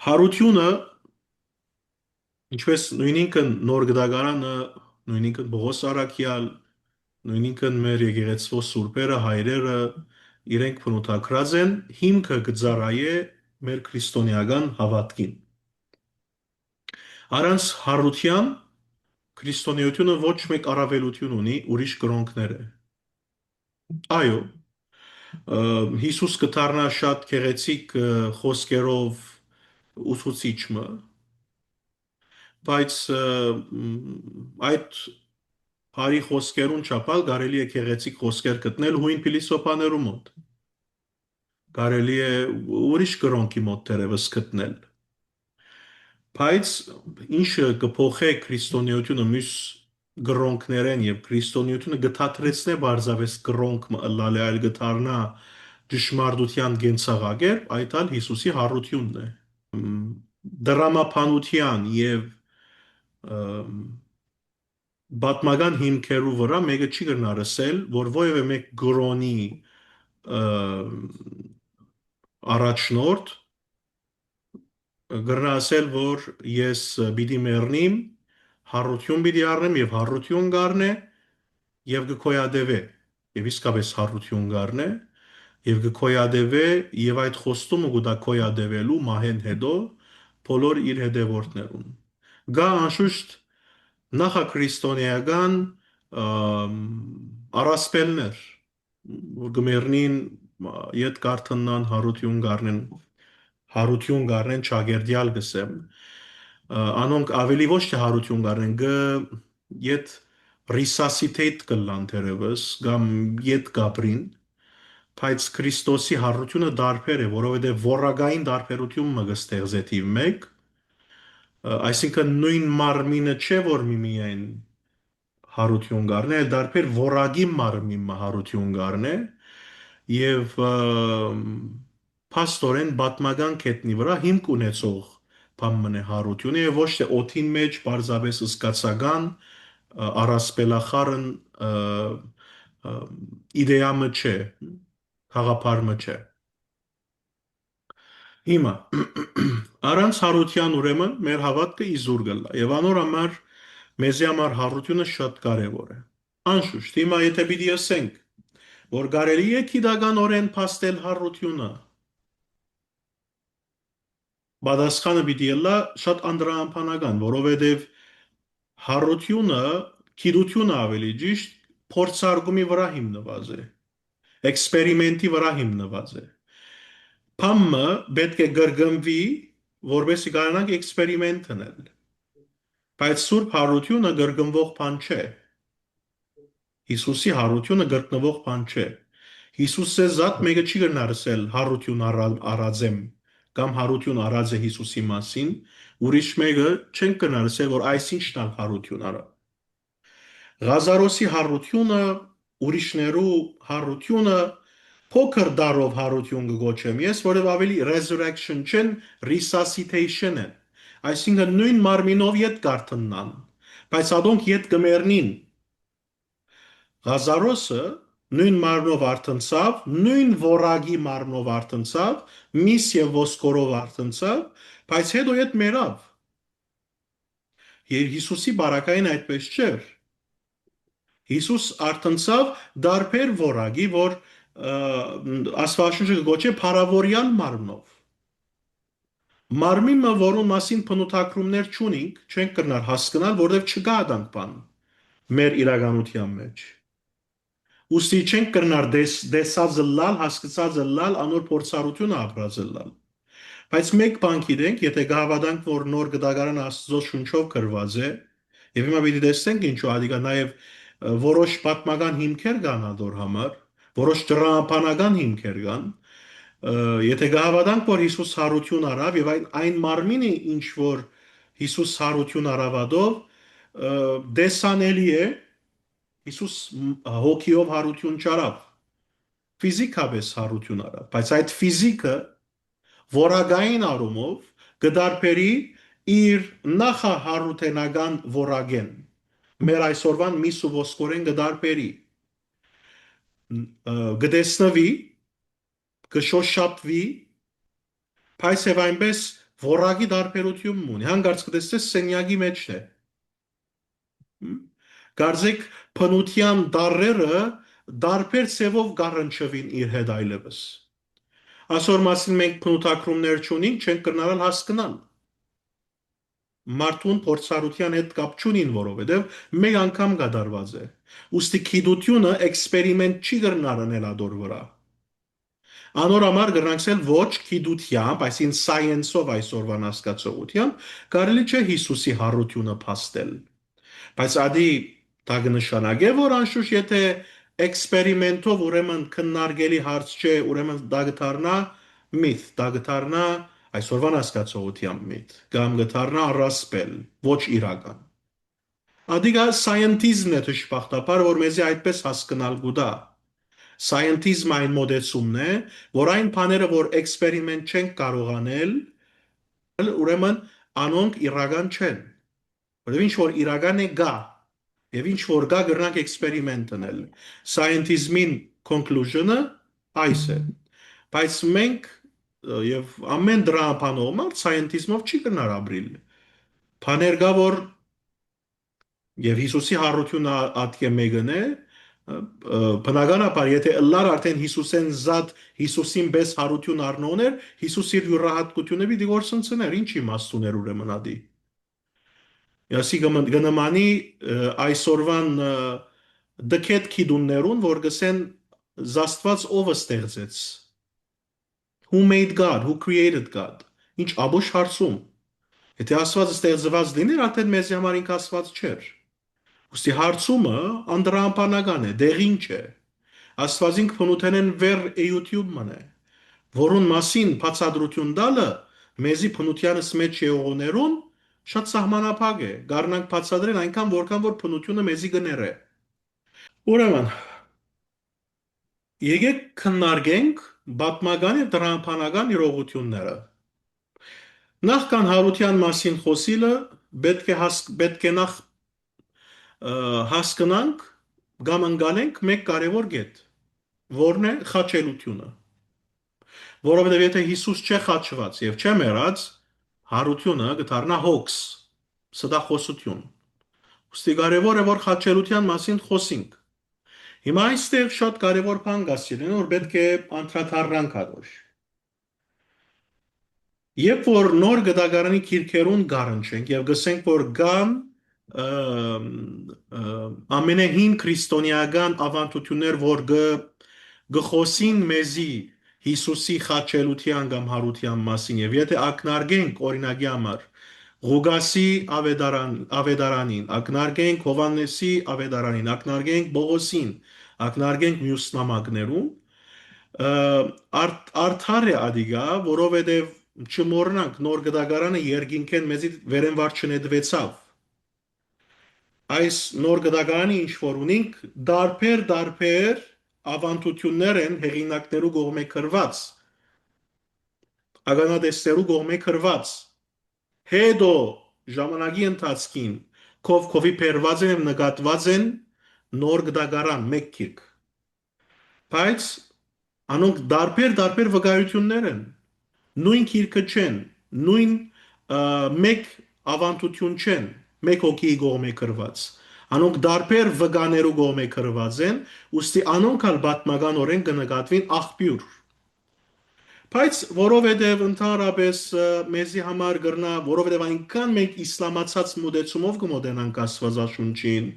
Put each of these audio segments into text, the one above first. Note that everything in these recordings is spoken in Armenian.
Հարությունը, ինչպես նույնինքն նոր գդագարանը, նույնինքն Պողոս Արաքյալ, նույնինքն մեր եկեղեցվո սուրբերը, հայրերը, իրենք բնութագրած են, հիմքը գծարայե մեր քրիստոնեական հավատքին։ Առանց հարության քրիստոնեությունը ոչ մեկ առավելություն ունի ուրիշ կրոնքները։ Այո, Հիսուս կդառնա շատ գեղեցիկ խոսքերով ուսուցիչը, բայց այդ բարի խոսքերուն չափալ կարելի է գեղեցիկ խոսքեր գտնել հույն փիլիսոփաներու մոտ։ Կարելի է ուրիշ կրոնքի մոտ դերևս գտնել։ Բայց ինչը կփոխե քրիստոնեությունը մյուս գրոնքներեն եւ քրիստոնեությունը գթաթրեցնե բարձավես գրոնք ըլլալե այլ գթարնա ճշմարտության գենցաղագերբ, այդ ալ Հիսուսի հարությունն է։ Դրամապանության եւ պատմական հիմքերու վրա մեկը չի գնար ասել, որ ովևէ մեկ գրոնի առաջնորդ գրնա ասել, որ ես պիտի մեռնիմ, հարություն պիտի առնեմ եւ հարություն գառնե եւ գկոյադևե եւ իսկապես հարություն գառնե եւ գկոյադևե եւ այդ խոստումը գուտա կոյադևելու մահեն հետո բոլոր իր հետևորդներուն գա անշուշտ նախաքրիստոնեական առասպելներ որ գմերնին իդ կարթնան հարություն գառնեն չագերդյալ գսեմ անոնք ավելի ոչ թե հարություն գառնեն իդ resuscitate կլան թերևս կամ իդ գաբրին բայց Քրիստոսի հարությունը դարբեր է որովհետև որակային դարբերություն մը կստեղծե թիվ 1 այսինքն նույն մարմինը չէ որ միմիայն հարություն գառնե այլ դարբեր որակի մարմին հարություն գառնե եւ փաստորեն պատմական կետնի վրա հիմք ունեցող բան մնե հարությունը եւ ոչ թե օթին մեջ բարձավես սկացական առասպելախառն իդեամը չէ խաղապարմը չէ հիմա առանց հարության ուրեմն մեր հավատքը իզուր գլա եւ անոր համար մեզի համար հարությունը շատ կարեւոր է անշուշտ հիմա եթե պիտի ասենք որ կարելի է քիդականորեն փաստել հարությունը պատասխանը պիտի լա շատ անդրահամբանական որովհետեւ հարությունը քիդությունը ավելի ճիշտ փորձարկումի վրա հիմնված է էքսպերիմենտի վրա հիմնված է Փամը պետք է գրգմվի, որովհետեւ կարողանանք էքսպերիմենտ անել։ Բայց սուրբ հարությունը գրգմվող բան չէ։ Հիսուսի հարությունը գրգնվող բան չէ։ Հիսուսը զատ մեկը չի գնարսել հարություն առածեմ կամ հարություն առած է Հիսուսի մասին, ուրիշ մեկը չեն գնարսել, որ այսինչն ալ հարություն արա։ Ղազարոսի հարությունը, ուրիշներու հարությունը փոքր դարով հարություն կգոչեմ ես, որով ավելի resurrection չեն, resuscitation են։ Այսինքն նույն մարմինով ետ կարթննան, բայց ադոնք ետ կմերնին։ Ղազարոսը նույն մարմնով արթնցավ, նույն որագի մարմնով արթնցավ, միս եւ ոսկորով արթնցավ, բայց հետո ետ մերավ։ Եվ Հիսուսի բարակային այդպես չէր։ Հիսուս արթնցավ դարբեր որագի, որ Աստվածաշունչը գոչե փարավորյալ մարմնով։ Մարմինը, որուն մասին փնութագրումներ չունենք, չենք կրնար հասկանալ, որովհետև չկա դանք բան մեր իրականության մեջ։ Ուստի չենք կրնար դեսած լալ, հասկացած լալ, անոր փորձառությունը ապրած լալ։ Բայց մեկ բան գիտենք, եթե կհավատանք, որ նոր գդագարան Աստծո շունչով գրված է, եւ հիմա պիտի տեսնենք ինչու ադիգա նաեւ որոշ պատմական հիմքեր կան ադոր համար, որոշ դրամապանական հիմքեր կան, եթե կհավատանք, որ Հիսուս հարություն արավ եւ այն մարմինը ինչ որ Հիսուս հարություն արավադով դեսանելի է Հիսուս հոգիով հարություն չարավ ֆիզիկապես հարություն արավ բայց այդ ֆիզիկը որակային առումով կդարբերի իր նախահարութենական որակեն մեր այսօրվան միս ու ոսկորեն կդարբերի գտեսնվի կշոշափվի բայց եւ այնպես Որակի դարբերություն ունի։ Հանկարծ կտեսնես սենյակի մեջն է։ Կարծեք բնության դարերը դարբեր ցևով գառնչվին իր հետ այլևս։ Այսօր մասին մենք բնութագրումներ չունենք, չենք կրնալ հասկանալ։ Մարդուն փորձառության հետ կապ չունին, որովհետև մեկ անգամ կատարված է։ Ուստի գիտությունը էքսպերիմենտ չի կրնալ անել ադոր վրա։ Անոր համար կրնանցել ոչ գիտությամբ, այսին սայենսով այսօրվան հասկացողությամբ, կարելի չէ Հիսուսի հարությունը փաստել։ Բայց ադի դա կնշանակե, որ անշուշտ եթե էքսպերիմենտով ուրեմն քննարկելի հարց չէ, ուրեմն դա կդառնա միթ, դա կդառնա այսօրվան հասկացողությամբ միթ, կամ կդառնա առասպել, ոչ իրական։ Ադիգա սայենտիզմն է դժբախտաբար, որ մեզի այդպես հասկանալ գուտա։ Սայենտիզմը այն մոդեցումն է, որ այն բաները, որ էքսպերիմենտ չեն կարող անել, ուրեմն անոնք իրական չեն։ Որովհետև ինչ որ իրական է գա, եւ ինչ որ գա գրնանք էքսպերիմենտ անել։ Scientism-ին conclusion-ը այս է։ Բայց մենք եւ ամեն դրա բանով scientism-ով չի կնար ապրիլ։ Բաներ կա որ եւ Հիսուսի հարությունը ատկե մեկն է, բնականաբար եթե ըլլար արդեն Հիսուսեն զատ Հիսուսին պես հարություն առնոներ, Հիսուս իր յուրահատկությունը պիտի գործընծներ, ինչ իմաստ ուներ ուրեմն ադի։ Ясի գնամանի այսօրվան դքետ քիդուններուն, որ գսեն զաստված ով ստեղծեց։ Who made God, who created God։ Ինչ աբուշ հարցում։ Եթե Աստված ստեղծված լիներ, արդեն մեզ համար ինք Աստված չէր։ Ոստի հարցումը անդրահամբանական է, դեղին չէ։ Աստվածին քնութենեն վեր YouTube մնե, որուն մասին բացատրություն տալը մեզի փնությանս մեջ եղողներուն շատ սահմանափակ է, գարնանք բացատրել այնքան որքան որ փնությունը մեզի գները։ Ուրեմն, եկեք քննարկենք պատմական եւ դրամապանական իրողությունները։ Նախքան հարության մասին խոսիլը պետք է նախ հասկանանք կամ ընկալենք մեկ կարևոր կետ, որն է խաչելությունը։ Որովհետև եթե Հիսուս չէ խաչված եւ չէ մեռած, հարությունը կդառնա հոգս, ստախոսություն։ Ոստի կարևոր է որ խաչելության մասին խոսենք։ Հիմա այստեղ շատ կարևոր բան կասելին, որ պետք է անդրադառնանք ադոր։ Երբ որ նոր գդագարանի քիրքերուն գարնչենք եւ գսենք որ գան ամենահին քրիստոնեական ավանդություններ, որ գխոսին մեզի Հիսուսի խաչելության կամ հարության մասին եւ եթե ակնարկենք օրինակի համար Ղուգասի ավետարանին, ակնարկենք Հովաննեսի ավետարանին, ակնարկենք Բողոսին, ակնարկենք մյուս նամակներում, արդար է ադիգա, որովհետև չմոռնանք նոր գդագարանը երկինքեն մեզի վերենվար չնետվեցավ։ Այս նոր գդագարանի ինչ որ ունենք դարբեր ավանդություններ են հեղինակներու կողմէ կրված, ականատեսներու կողմէ կրված, հետո ժամանակի ընթացքին քովի փերված են եւ նկատված են նոր գդագարան մեկ քիրք։ Բայց անոնք դարբեր վկայություններ են, նույն քիրքը չեն, նույն մեկ ավանդություն չեն, մեկ հոգի կողմէ կրված։ Անոնք դարբեր վկաներու կողմէ կրված են, ուստի անոնք ալ պատմականորեն կնկատվին աղբյուր։ Բայց որովհետև ընդհանրապես մեզի համար գրնա, որովհետև այնքան մենք իսլամացած մոդեցումով կմոտենանք Աստվածաշունչին,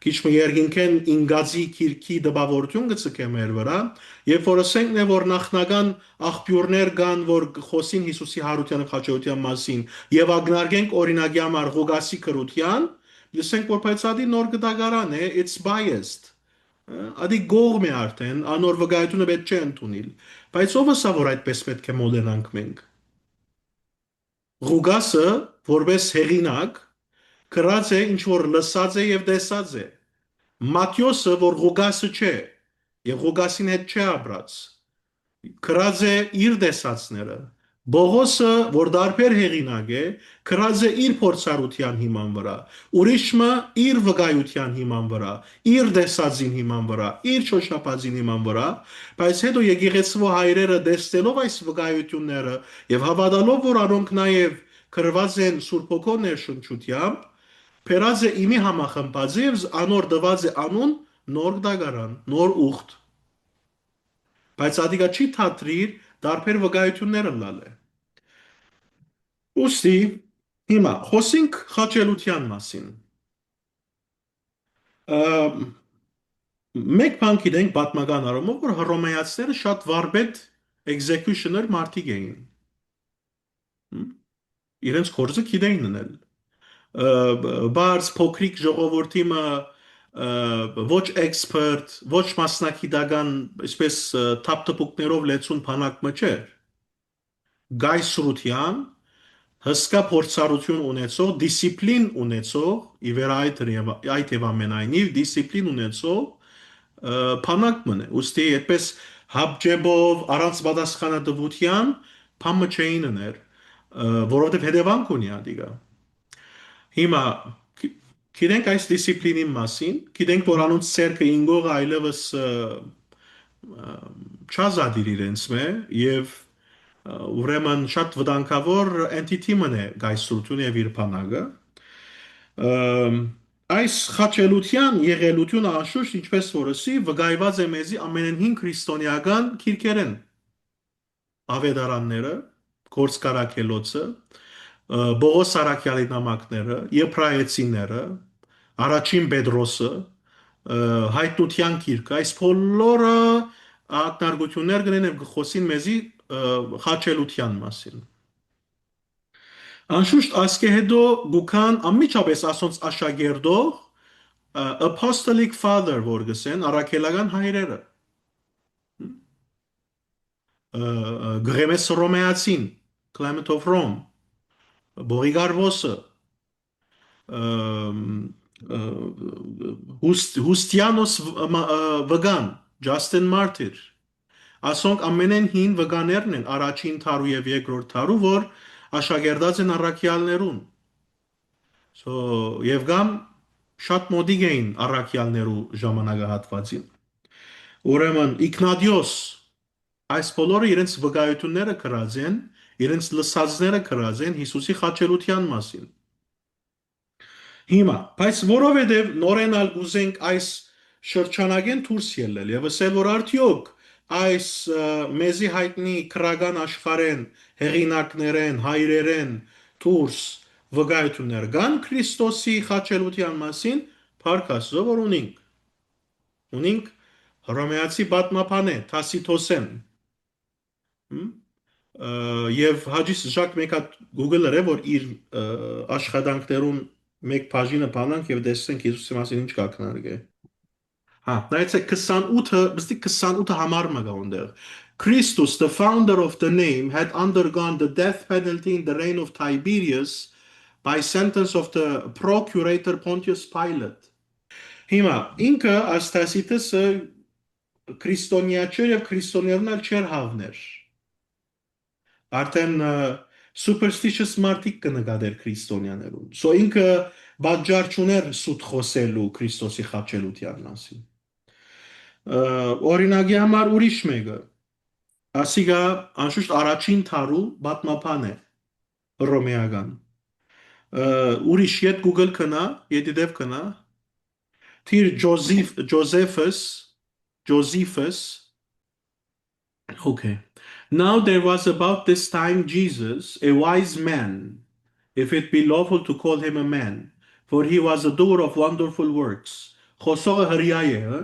քիչ մը երկինքեն ինգազի քիրքի դպավորություն գցկե մեր վրա, երբ որ ասենք է որ նախնական աղբյուրներ կան, որ խոսին Հիսուսի հարության եւ խաչելության մասին, եւ ակնարկենք օրինակի համար Ղուգասի քրության, լսենք որ բայց ադի նոր գդագարան է, it's biased։ Ադի գողմ է արդեն, անոր վկայությունը պետք չէ ընդունել։ Բայց ով ասա որ այդպես պետք է մոդենանք մենք։ Ղուգասը որպես հեղինակ գրած է ինչ որ լսած է եւ տեսած է։ Մատթեոսը որ Ղուգասը չէ եւ Ղուգասին հետ չէ ապրած։ Գրած է իր տեսածները, Բողոսը, որ դարբեր հեղինակ է, քրած է իր փորձառության հիման վրա, ուրիշը իր վկայության հիման վրա, իր դեսածին հիման վրա, իր շոշափածին հիման վրա, բայց հետո եկեղեցվո հայրերը դեսնելով այս վկայությունները եւ հավատալով, որ անոնք նաեւ քրված են Սուրբ Հոգու ներշնչությամբ, Փերած է իմի համախմբած եւ անոր դված է անուն նոր դագարան, նոր ուխտ, բայց ադիգա չի թատրիր դարբեր վկայությունները լալ է։ Ուստի հիմա խոսենք խաչելության մասին։ Մեկ բան գիտենք պատմական առումով, որ հռոմեացիները շատ վարպետ executioner մարդիկ էին։ Հմ, Իրենց կորզը գիտեին ունել։ Բարձ փոքրիկ ժողովրդի մը ոչ expert, ոչ մասնակիտական, այսպես թափթփուկներով լեցուն բանակ մը չէր։ Գայսրության հսկա փորձառություն ունեցող, դիսցիպլին ունեցող, ի վեր այդ եւ ամենայնիվ դիսցիպլին ունեցող փանակ մնե։ Ոստի այդպես հապճեբով առանց պատասխանատվության փամը չէին ներ, որովհետեւ հետևանք ունի ադիգա։ Հիմա գիտենք այս դիսցիպլինի մասին, գիտենք որ անոնց ցերկը ինգող այլևս չազադիր իրենց մե եւ ուրեմն շատ վտանգավոր entity մնե գայսրություն եւ իր բանակը այս խաչելության եղելությունը անշուշտ ինչպես որսի վկայված է մեզի ամենահին քրիստոնեական քիրքերեն ավետարանները կորսկարակելոցը Բողոս Սարաքյալի նամակները եբրայեցիները առաջին Պետրոսը հայտնության քիրքը այս բոլորը ակնարկություններ կնեն եւ խոսին մեզի խաչելության մասին Անշուշտ ասկե հետո գուքան ամիջապես ասոնց աշակերտող apostolic father որ գսեն առաքելական հայրերը Գրեմես Ռոմեացին Clement of Rome Բորիգարվոսը Հուստիանոս վգան Ջաստին Մարտիր ասոնք ամենեն հին վգաներն են առաջին թարու եւ երկրորդ թարու որ աշակերտած են առաքյալներուն եւ գամ շատ մոդիկ էին առաքյալներու ժամանակահատվածին ուրեմն Իգնատիոս այս բոլորը իրենց վկայությունները կրած են իրենց լսածները կրած են Հիսուսի խաչելության մասին Հիմա, բայց որովհետև նորենալ գուզենք այս շրջանագեն դուրս ելնել եւ ասել որ արդյոք այս մեզի հայտնի քրական աշխարհեն հեղինակներեն հայրերեն դուրս վկայություններ կան Քրիստոսի խաչելության մասին Փարքասը որ ունենք հռոմեացի պատմապան է Թասիտոսեն եւ հաջիս ժակ մեկ հատ Google-ը է որ իր աշխատանքներուն մեկ բաժինը բանանք եւ տեսնենք Հիսուսի մասին ինչ կակնարկե։ Հա, նայեցեք 28-ը, բստի 28-ը համար մը գա այնտեղ։ Christus, the founder of the name, had undergone the death penalty in the reign of Tiberius by sentence of the procurator Pontius Pilate. Հիմա ինքը Աստասիտեսը քրիստոնյա չէր եւ քրիստոնյանալ չէր հավներ։ Արդեն superstitious մարդիկ կնկատեր քրիստոնյաներուն։ So ինքը բաժար չուներ սուտ խոսելու Քրիստոսի խաչելության մասին։ Օրինակի համար ուրիշ մեկը ասիգա անշուշտ առաջին թարու պատմապան է հռոմեական ուրիշ յետ Google կնա յետիդև կնա Թիր Josephus Okay Now there was about this time Jesus a wise man if it be lawful to call him a man for he was a doer of wonderful works Խոսողը հրյա է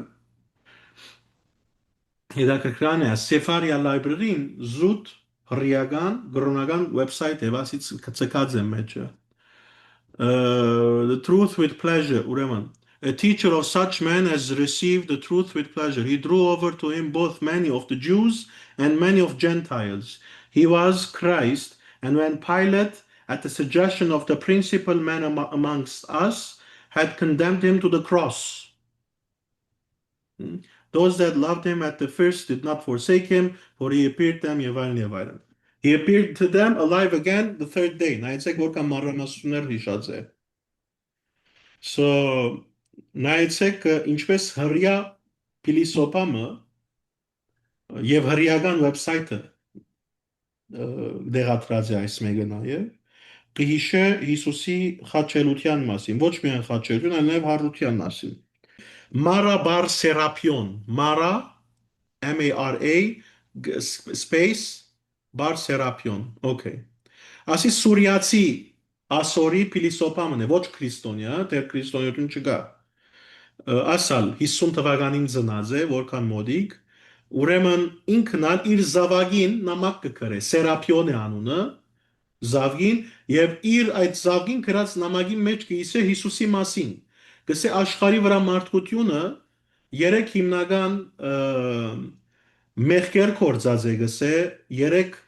Հետաքրքրան է Sefaria Library-ին զուտ հրյական գրոնական website է վասից կցկած է մեջը The truth with pleasure ուրեմն A teacher of such men has received the truth with pleasure. He drew over to him both many of the Jews and many of Gentiles. He was Christ, and when Pilate, at the suggestion of the principal men amongst us, had condemned him to the cross. Those that loved him at the first did not forsake him, for he appeared them Yevail. He appeared to them alive again the third day. Նայեցեք որքան մանրամասնություններ հիշած է։ So նայեցեք ինչպես հրյա փիլիսոփամը եւ հրյական վեբսայթը դեղատրած է այս մեկը նաեւ կհիշե Հիսուսի խաչելության մասին, ոչ միայն խաչելություն, այլ նաեւ հարության մասին։ Mara bar Serapion, Mara M-A-R-A space bar Serapion, okay։ Ասի սուրիացի ասորի փիլիսոփամն է, ոչ քրիստոնյա, դեռ քրիստոնյություն չկա։ Ասալ 50 թվականին ծնած է, որքան մոդիկ, ուրեմն ինքն ալ իր զավակին նամակ կգրե, Սերապիոն է անունը, զավգին եւ իր այդ զավգին գրած նամակի մեջ կիսե Հիսուսի մասին։ Գսե աշխարհի վրա մարդկությունը երեք հիմնական մեղքեր կործած է գսե երեք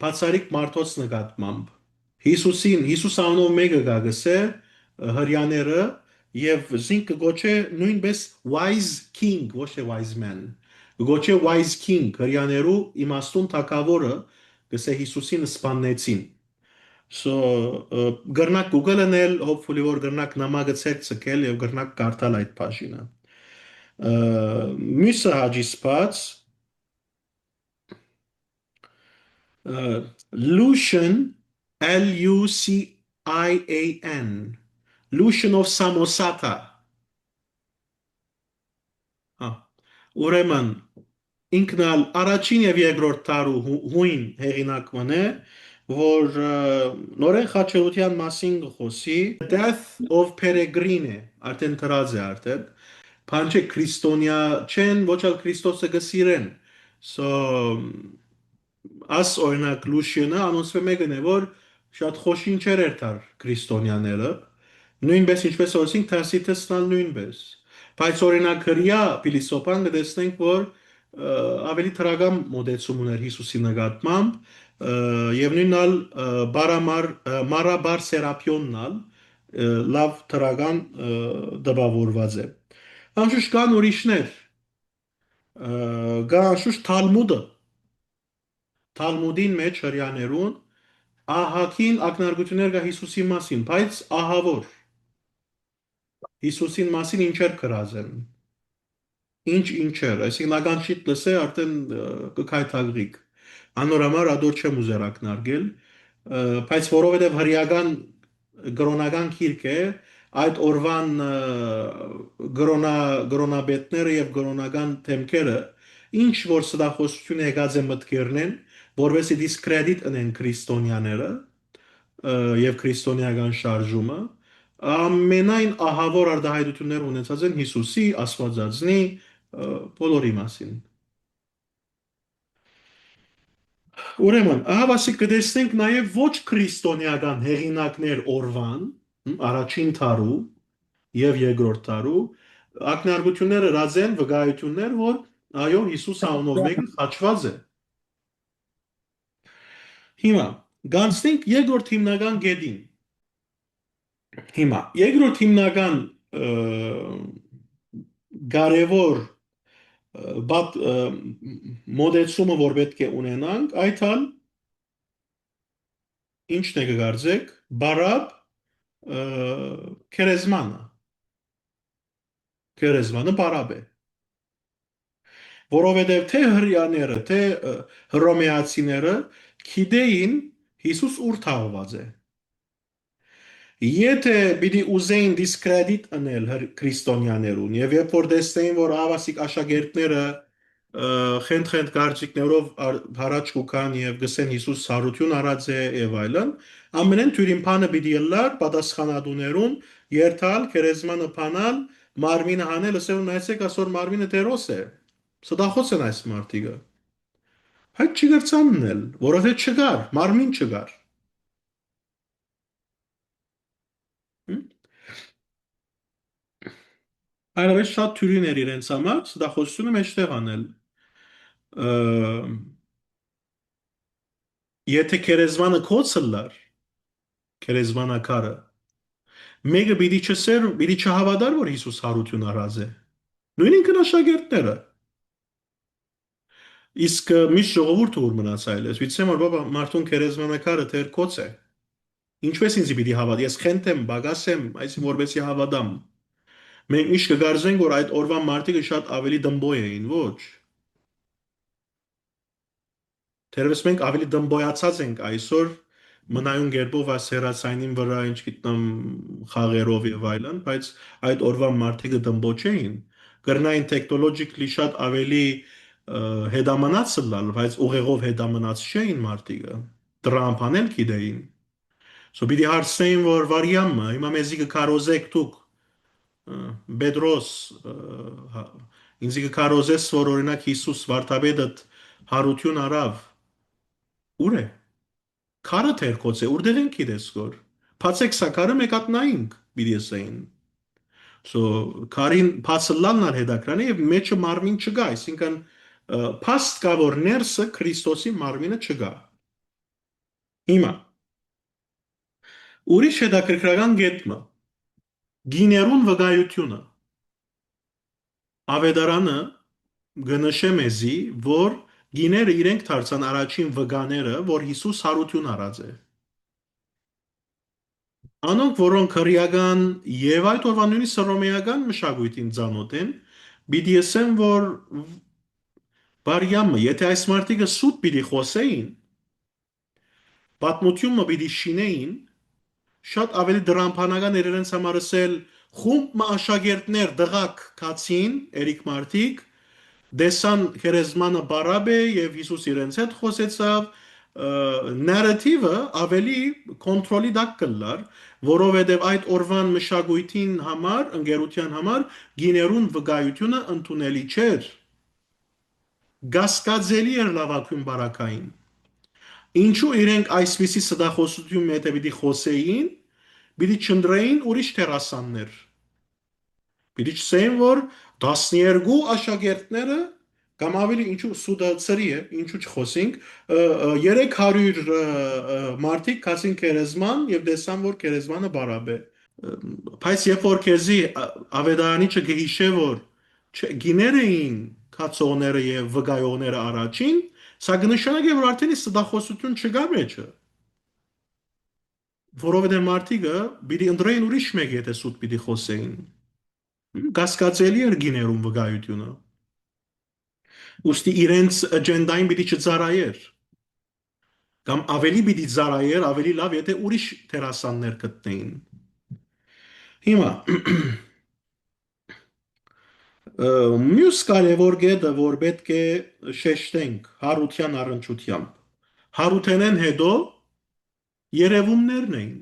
բացարիք մարդոց նկատմամբ։ Հիսուս անունով մեկը գա գսե հрьяաները եւ զինք կգոչե նույնպես wise king, ոչ թե wise man։ Կգոչե wise king հрьяաներու իմաստուն թագավորը գսե Հիսուսին սպաննեցին։ So գրնակ Google-նել, hopefully որ գրնակ նամակը ցերցկել եւ գրնակ կարդալ այդ բաժինը։ Մյուսը հաջի սպած Lucian Lucian Lucian of Samosata ուրեմն ինքնալ առաջին եւ երկրորդ տարու հույն հեղինակն է որ նորեն խաչելության մասին խոսի Death of Peregrine արդեն դրած է արդեն բանջե քրիստոնյա չեն ոչ էլ Քրիստոսը գսիրեն so as օրինակ Լուշիենը անոնցվում եկն է որ շատ խոշինչեր էր դար քրիստոնյաները նույնպես ինչպես ասենք Թասիտեսն նույնպես բայց օրինակ հրյա փիլիսոփան կտեսնենք որ ավելի թրագամ մոդեցում ուներ Հիսուսի նկատմամբ եւ նույնալ մարաբար սերապիոննալ լավ թրագան դպավորված է անշուշտ կան ուրիշներ կա անշուշտ Թալմուդին մեջ հрьяաներուն ահագին ակնարկություններ կա Հիսուսի մասին, բայց ահավոր Հիսուսին մասին ինչեր գրած են։ Ինչեր, այսինքն ականջիդ լսե արդեն կքայթագրիկ։ Անորամար ադոր չեմ ուզեր ակնարկել, բայց որովհետև հрьяական գրոնական քիրք է, այդ օրվան գրոնաբետները եւ գրոնական թեմքերը ինչ որ սդախոսություն եկած է մտքերնեն, որովհետեւ դիսկրեդիտ ունեն քրիստոնյաները եւ քրիստոնեական շարժումը ամենայն ահավոր արտահայտություններ ունեցած են Հիսուսի Աստվածածնի բոլորի մասին։ Ուրեմն, ահավասիկ կտեսնենք նաև ոչ քրիստոնեական հեղինակներ օրվան, առաջին տարու եւ երկրորդ տարու ակնարկությունները ռազեն վկայություններ, որ այո Հիսուս անունով մեկը խաչված է։ Հիմա գանցնենք երկրորդ հիմնական գեդին։ Հիմա երկրորդ հիմնական կարևոր մոդեցումը որ պետք է ունենանք, այդ հալ ինչն է կգարձեք, բարապ քերեզմանը բարապ է, որովհետև թե հրեաները, թե հռոմեացիները գիտեին Հիսուս ուր թաղված է։ Եթե պիտի ուզեին դիսկրեդիտ անել քրիստոնյաներուն եւ երբ որ տեսնեին որ ավասիկ աշակերտները խենթ կարծիքներով հարաճ կուքան եւ գսեն Հիսուս հարություն արած է եւ այլն ամենեն թյուրին փանը պիտի լար պատասխանատուներուն երթալ քերեզմանը փանալ մարմինը հանել ասել նայեցեք ասոր մարմինը տերոս է սդախոց են այս մարտիկը հայտ չի գրծաննել որովհետեւ չկար մարմին չկար Այլևս շատ թյուրիներ իրենց համար սդախոսությունը մեջտեղ անել Եթե քերեզմանը կոծլար քերեզմանակարը մեկը պիտի չսեր պիտի չհավատար որ Հիսուս հարություն արած է նույն ինքն աշակերտները Իսկ միշտ ժողովուրդը ուր մնացայլ ես։ Վիճեմ որ բաբա մարդուն քերեզմանակարը թեր կոց է։ Ինչպես ինձ պիտի հավատ։ Ես խենթեմ, բագասեմ, այսին որբեսի հավատամ։ Մենք միշտ կգարձենք, որ այդ օրվա մարդիկը շատ ավելի դմբոյ էին, ոչ։ Թերևս մենք ավելի դմբոյացած ենք այսօր մնայուն գերբով այս հերացայինին վրա ինչ գիտնամ խաղերով եւ այլն, բայց այդ օրվա մարդիկը դմբո չէին։ Կրնային տեխնոլոգիկլի շատ ավելի հետամնաց լալ, բայց ուղեղով հետամնաց չէին մարդիկը։ Տրամփ անել գիտեին։ So պիտի հարցնեին, որ վարյամը, հիմա մեզի կքարոզեք դուք, Պետրոս, ինձ կքարոզես, որ օրինակ Հիսուս վարդապետը հարություն արավ, ուր է։ Քարը թերքոց է, որտեղ ենք գիտես որ։ Բացեք սա քարը մեկ հատ նայինք, պիտի ասեին։ So քարին փածլալն ալ հետաքրան է եւ մեջը մարմին չկա, այսինքն փաստ կա որ ներսը Քրիստոսի մարմինը չկա։ Հիմա ուրիշ հետաքրքրական գետնը գիներուն վկայությունը ավետարանը գնշե մեզի որ գիները իրենք դարձան առաջին վկաները որ Հիսուս հարություն արած է անոնք որոնք հրեական եւ այդ օրվա նույնիսկ հռոմեական մշակույթին ծանոթ են պիտի ասեմ որ բարյամը եթե այս մարդիկը սուտ պիտի խոսեին պատմությունը պիտի շինեին շատ ավելի դրամփանական էր իրենց համար ասել խումբ աշակերտներ դղակ կացին Էրիկ Մարտիկ դեսան քերեզմանը բարաբե եւ Հիսուս իրենց հետ խոսեցավ նարատիվը ավելի կոնտրոլի դակ կլար որովհետեւ այդ օրվան մշակույթին համար ընկերության համար գիներուն վկայությունը ընդունելի չէր գասկածելի էր լավակույն բարակային ինչու իրենք այսպիսի սդախոսություն մեջ պիտի խոսեին պիտի չնդրեին ուրիշ տերասաններ պիտի չսեին որ 12 աշակերտները կամ ավելի ինչու սուդա ծրի է ինչու չխոսենք 300 մարդիկ կացին քերեզման եւ տեսան որ քերեզմանը բարապ է բայց երբ որ քեզի ավետարանի չգիշե որ գիներ էին կացողները եւ վկայողները առաջին սա կնշանակի որ արդեն սդախոսություն չկա մեջը որովհետեւ մարդիկը պիտի ընդրեին ուրիշ մեկ եթե սուտ պիտի խոսեին կասկածելի էր գիներում վկայությունը ուստի իրենց աջենդային պիտի չծարայեր կամ ավելի պիտի ծարայեր ավելի լավ եթե ուրիշ տերասաններ գտնեին հիմա մյուս կարևոր գետը որ պետք է շեշտենք հարության առնչությամբ հարութենեն հետո երևումներն էին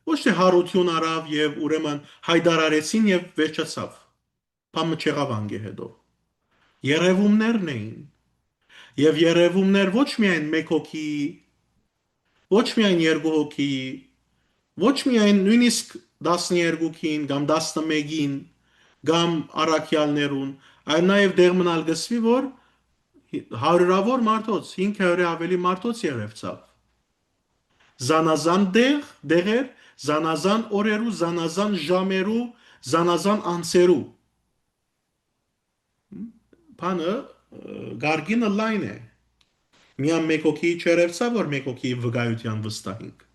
ոչ թե հարություն արավ եւ ուրեմն հայդարարեցին եւ վերջացավ բամը չեղավ անգե հետո երևումներն էին եւ երևումներ ոչ միայն մեկ հոգի ոչ միայն երկու հոգի ոչ միայն նույնիսկ 12-ին կամ 11-ին կամ առաքյալներուն այլ նաեւ դեղ մնալ գսվի որ հարյուրավոր մարդոց 500-ը ավելի մարդոց երևցավ զանազան դեղեր զանազան օրերու զանազան ժամերու զանազան անցերու բանը գարգինը լայն է միան մեկ հոգի չերևցավ որ մեկ հոգի վկայության վստահենք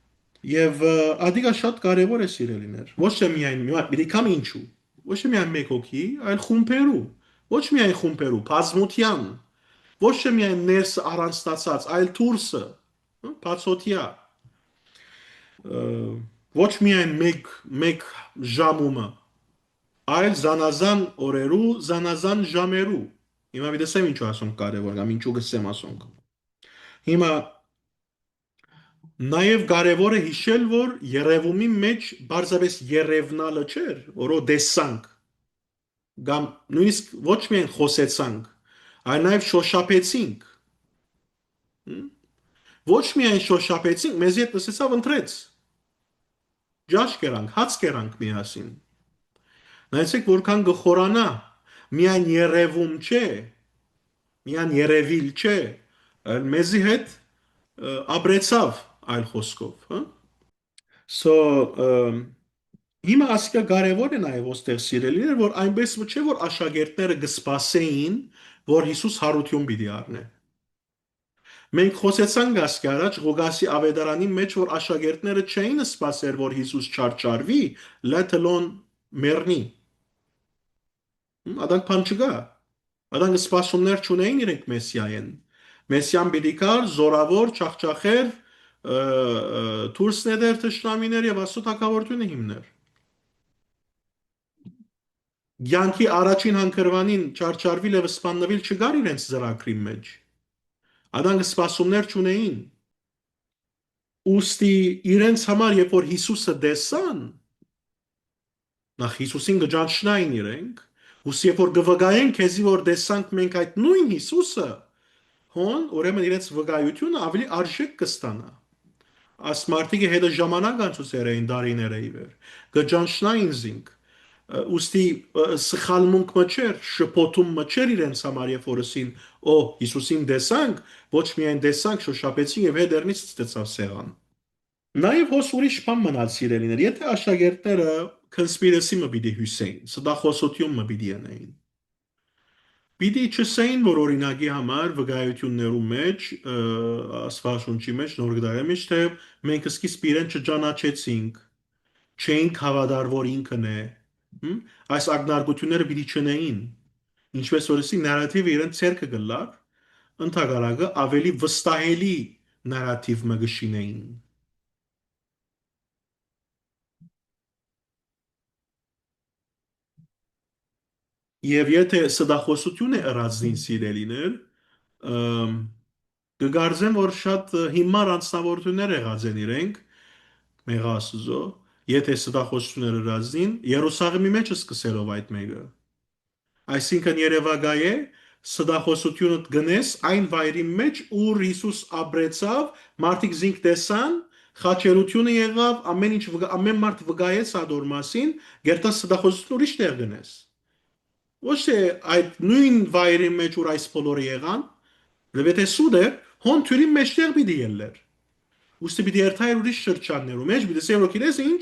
եւ ադիգա շատ կարեւոր է սիրելիներ ոչ թե միայն մի կամ ինչու ոչ թե միայն մեկ հոգի այլ խումբերու ոչ միայն խումբերու բազմության ոչ թե միայն ներս առանց ստացած այլ դուրսը բացօթյա ոչ միայն մեկ ժամումը այլ զանազան օրերու զանազան ժամերու հիմա մի տեսեմ ինչու ասում կարևոր կամ ինչու գսեմ ասում հիմա նաև կարևոր է հիշել որ երևումի մեջ բարձրապես երևնալը չէր որո դեսանք կամ նույնիսկ ոչ միայն խոսեցանք այլ նաև շոշափեցինք ոչ միայն շոշափեցինք մեզ հետ նստեցավ ընտրեց ջաշ կերանք հաց կերանք միասին նայեցեք որքան գխորանա միայն երևում չէ միայն երևիլ չէ այլ մեզի հետ ապրեցավ այլ խոսքով հա so հիմա ասիկա կարևոր է նաև ոստեղ սիրելիներ որ այնպես չէ որ աշակերտները գսպասեին որ Հիսուս հարություն պիտի առնե։ Մենք խոսեցանք ասկի առաջ Ղուգասի ավետարանի մեջ, որ աշակերտները չէին սպասեր, որ Հիսուս չարչարվի, let alone մեռնի։ Ադանք բան չկա։ Ադանք սպասումներ չունեին իրենք Մեսիայեն։ Մեսիան պիտի գար զորավոր չախչախեր դուրս ներ թշնամիներ եւ Աստծո թագավորությունը հիմներ։ Յանքի առաջին հանգրվանին չարչարվիլ եւ սպաննվիլ չգար իրենց ծրագրի մեջ։ Ադանք սպասումներ չունեին։ Ոստի իրենց համար երբ որ Հիսուսը տեսան, նախ Հիսուսին գճանչնային իրենք, ուստի երբ որ գվգայեն քեզի որ տեսանք մենք այդ նույն Հիսուսը, հոն ուրեմն իրենց վկայությունը ավելի արժեք կստանա։ Ասմարտիկը հետը ժամանակ անցուցեր էին դարիները իվեր։ Գճանչնային զինք։ Ուստի սխալմունք մչեր, շփոթում մչեր իրենց համար, երբ որսին, օ, Հիսուսին տեսանք, ոչ միայն տեսանք, շոշափեցին եւ հետերնից ստեցավ սեղան։ Նաև հոս ուրիշ բան մնալ սիրելիներ, եթե աշակերտները conspiracy մը պիտի հյուսեին, սդախոսություն մը պիտի անեին։ Պիտի չսեին, որ օրինակի համար վկայություններու մեջ, Աստվածաշունչի մեջ, Նոր Գդարի մեջ, թե մենք սկիզբ իրեն չճանաչեցինք, չենք հավատար, որ ինքն է։ Այս ակնարկությունները պիտի չնեին։ Ինչպես որսի նարատիվը իրեն ցերկը գլար, ընդհանրակը ավելի վստահելի նարատիվ մը գշինեին։ Եվ եթե սդախոսություն է ըրածին սիրելիներ, կգարձեմ, որ շատ հիմար անձնավորություններ եղած են իրենք, մեղասուզո, եթե սդախոսություններ ըրածին, Երուսաղեմի մեջ սկսելով այդ մեկը։ Այսինքն Երևակայ է սդախոսությունը գնես այն վայրի մեջ, ուր Հիսուս ապրեցավ, մարդիկ զինք տեսան, խաչելությունը եղավ, ամեն ինչ ամեն մարդ վկայեց ադոր մասին, գերտա սդախոսություն ուրիշ տեղ գնես։ Ոչ թե այդ նույն վայրի մեջ ուր այս բոլորը եղան, լեւեթե սուդը հոն թյուրի մեջտեղ պիտի ելներ։ Ուստի պիտի երթայր ուրիշ շրջաններում մեջ, պիտի սեր ոքիրես ինչ,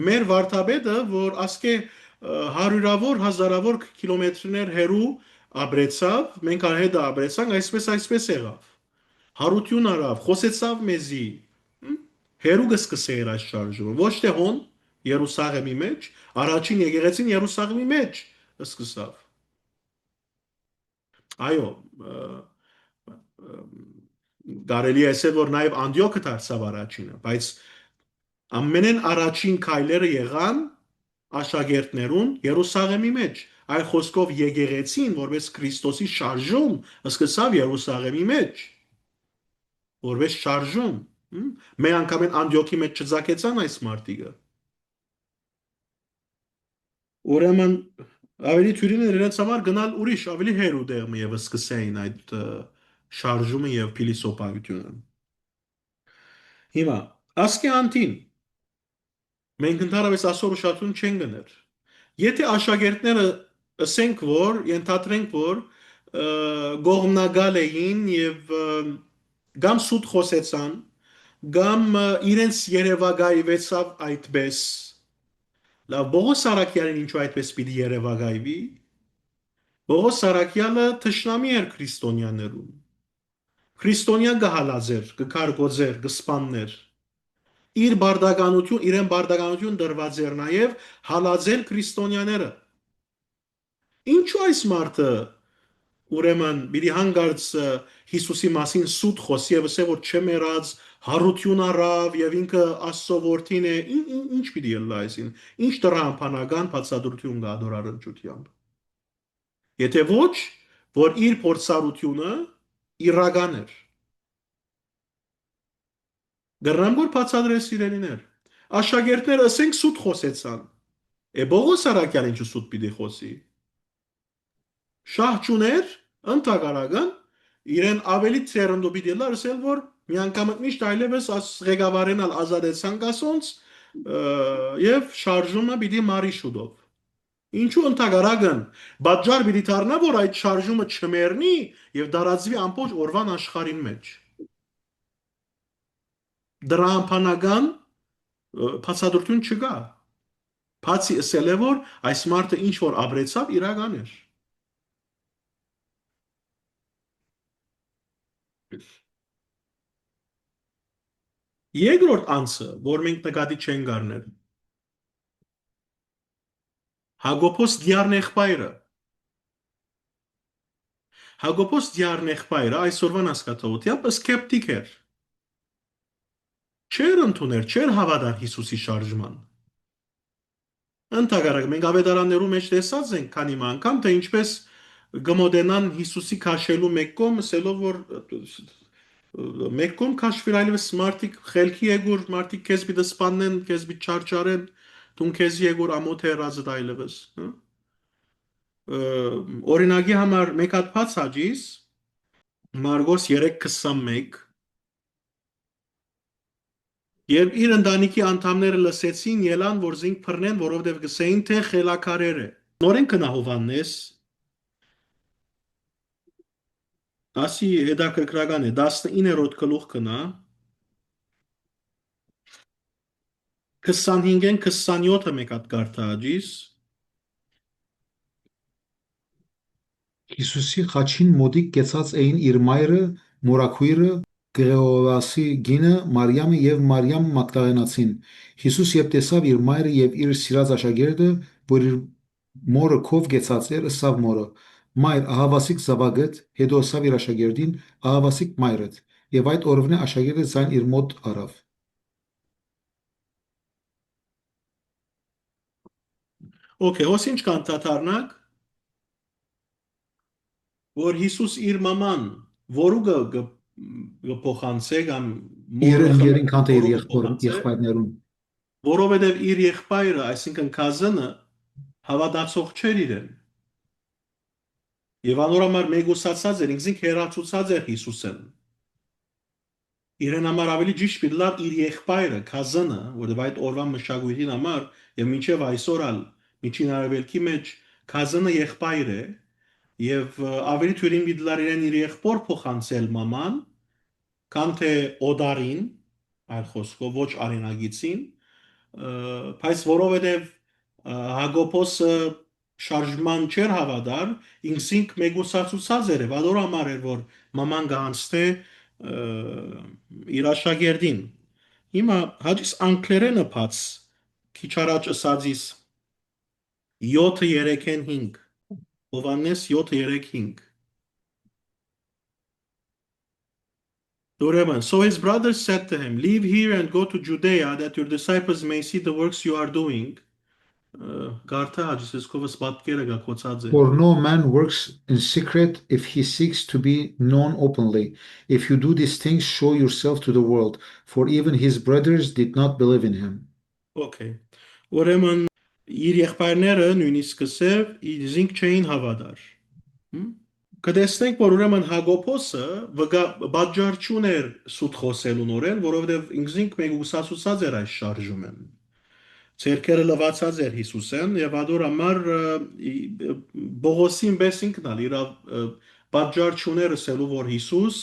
մեր վարդապետը, որ ասկե հարյուրավոր, հազարավոր կիլոմետրներ հեռու ապրեցավ, մենք հետ ապրեցանք, այսպես եղավ։ Հարություն արավ, խոսեցավ մեզի, հերու կսկսեր այս շարժումը, ոչ թե հոն Երուսաղեմի մեջ, առաջին եկեղեցին Երուսաղեմի մեջ սկսավ։ Այո, կարելի է ասել, որ նաև Անդիոքը դարձավ առաջինը, բայց ամենեն առաջին քայլերը եղան աշակերտներուն Երուսաղեմի մեջ։ Այլ խոսքով եկեղեցին, որպես Քրիստոսի շարժում, սկսավ Երուսաղեմի մեջ, որպես շարժում։ Մեր անգամ Անդիոքի մեջ չծագեցան այս մարտիկը։ Ուրեմն ավելի թյուրին էր իրենց համար գնալ ուրիշ ավելի հերու դեղը եւ սկսեին այդ շարժումը եւ փիլիսոփայությունը։ Հիմա ասկի անտին մենք ընդհանրապես ասոր ուշադրություն չեն գներ։ Եթե աշակերտները ասենք որ ենթադրենք որ գողմնագալ էին եւ գամ սուտ խոսեցան, գամ իրենց երևակայվեցավ այդպես լավ Բողոս Սարակյանին ինչու այդպես պիտի երևակայվի Բողոս Սարակյանը թշնամի էր քրիստոնյաներուն քրիստոնյա գահալազեր գկարգոձեր գսպաններ իրեն բարդականություն դրված էր նաև հալածել քրիստոնյաները ինչու այս մարդը ուրեմն բիդի հանգարց Հիսուսի մասին սուտ խոսի եւ ասե որ չմերած հարություն առավ եւ ինքը Աստծո որդին է ինչ պիտի ելնա այսին ինչ տրամփանական բացատրություն կա դորարրջությամբ եթե ոչ որ իր փորձառությունը իրական էր դրանավոր բացատրես իրենիներ աշակերտները ասենք սուտ խոսեցան Բողոս Սարակյան ինչու սուտ պիտի խոսի շահճուներ ընդհանրական իրեն ավելի ծերնդու պիտի լարսել որ միանգամը միշտ այլևս ղեկավարենալ ազատեցան կասոնց եւ շարժումը պիտի մարի շուտով ինչու ընդհանրական բաժար պիտի դառնա որ այդ շարժումը չմեռնի եւ դարածվի ամբողջ օրվան աշխարհին մեջ դրամփանական բացատրություն չկա բացի ասել է որ այս մարդը ինչ որ ապրեցավ իրական էր Երկրորդ անձը, որ մենք նկատի չենք առնել, Հակոբոս դիառնեղբայրը։ Հակոբոս դիառնեղբայրը այսօրվան հասկացողությամբ սկեպտիկ էր։ Չէր ընդուներ, չէր հավատար Հիսուսի շարժման։ Ընդհակառակ մենք ավետարաններում մեջ տեսած ենք քանի անգամ թե ինչպես գմոդենան Հիսուսի քաշելու մեկ կողմ, ասելով որ մեկ կողմ քաշվիր այլևս մարդիկ խելքի եգուր, մարդիկ քեզ մի դսպանեն, քեզ մի չարչարեն, դու քեզ եգուր ամոթ հեռացդ այլևս, հա։ Օրինակի համար մեկ հատ բաց հաջիս Մարգոս 3:21 երբ իր ընտանիքի անդամները լսեցին, ելան, որ զինք բռնեն, որովհետև գսեին, թե խելաքարեր է։ Նորեն կնա Հովհաննես, ասի հետաքրքրական է, 19-րդ գլուխ կնա, 25-ին 27-ը մեկ հատ կարդա աջիս, Հիսուսի խաչին մոտիկ կեցած էին իր մայրը, մորաքույրը, Կլեոփասի կինը, Մարիամը եւ Մարիամ Մագդալենացին։ Հիսուս երբ տեսավ իր մայրը եւ իր սիրած աշակերտը, որ իր մորը քով կեցած էր, ըսավ մորը. Մայր, ահավասիկ զավակդ, հետո ըսավ իր աշակերտին, ահավասիկ մայրդ։ Եվ այդ օրվանե աշակերտը ձայն իր մոտ առավ։ Okay, հոս ինչ կան դատարնակ, որ Հիսուս իր մաման, որու գփոխանցե կամ Իր մորը ընկերին խմել, կանտ իր որու գփոխանցե, եղբայրներուն։ որովհետև իր եղբայրը, այսինքն կազանը, հավատացող չէր իրեն։ Եվ անորամար մեգուսացած էր, ինքնին հերացուցած էր Հիսուսեն։ Իրեն համար ավելի ճիշտ պիտի լար իր եղբայրը, կազանը, որովհետև այդ օրվան մշակույթին համար եւ մինչեւ այսօր ալ միջին արևելքի մեջ կազանը եղբայր է եւ ավելի թյուրին պիտի լար իրեն իր եղբոր փոխանցել մաման, քան թե օդարին, այլ խոսքով ոչ արենագիցին, բայց որովհետև Հակոբոսը շարժման չէր հավատար, ինքնին մեգուսացուցած էր, վադոր համար էր, որ մաման գանցթե իր աշակերտին։ Հիմա հաջիս անգլերենը բաց քիչ առաջ ասածիս 7:35 Հովաննես 7:35 Ուրեմն, so his brothers said to him, leave here and go to Judea that your disciples may see the works you are doing. Գարթա հաջիս կովս պատկերը գա կոծած է։ For no man works in secret if he seeks to be known openly. If you do these things, show yourself to the world. For even his brothers did not believe in him. Okay. Ուրեմն իր եղբայրները նույնիսկ սկսել իրենք չէին հավատար։ Կտեսնենք, որ ուրեմն Հակոբոսը բաժար չուներ սուտ խոսելուն օրեն, որովհետև ինքնին մեգուսացուցած էր այս շարժումեն։ Ձերքերը լվացած էր Հիսուսեն եւ ադոր համար Բողոսին պես ինքնալ իր բաժար չուներ ասելու որ Հիսուս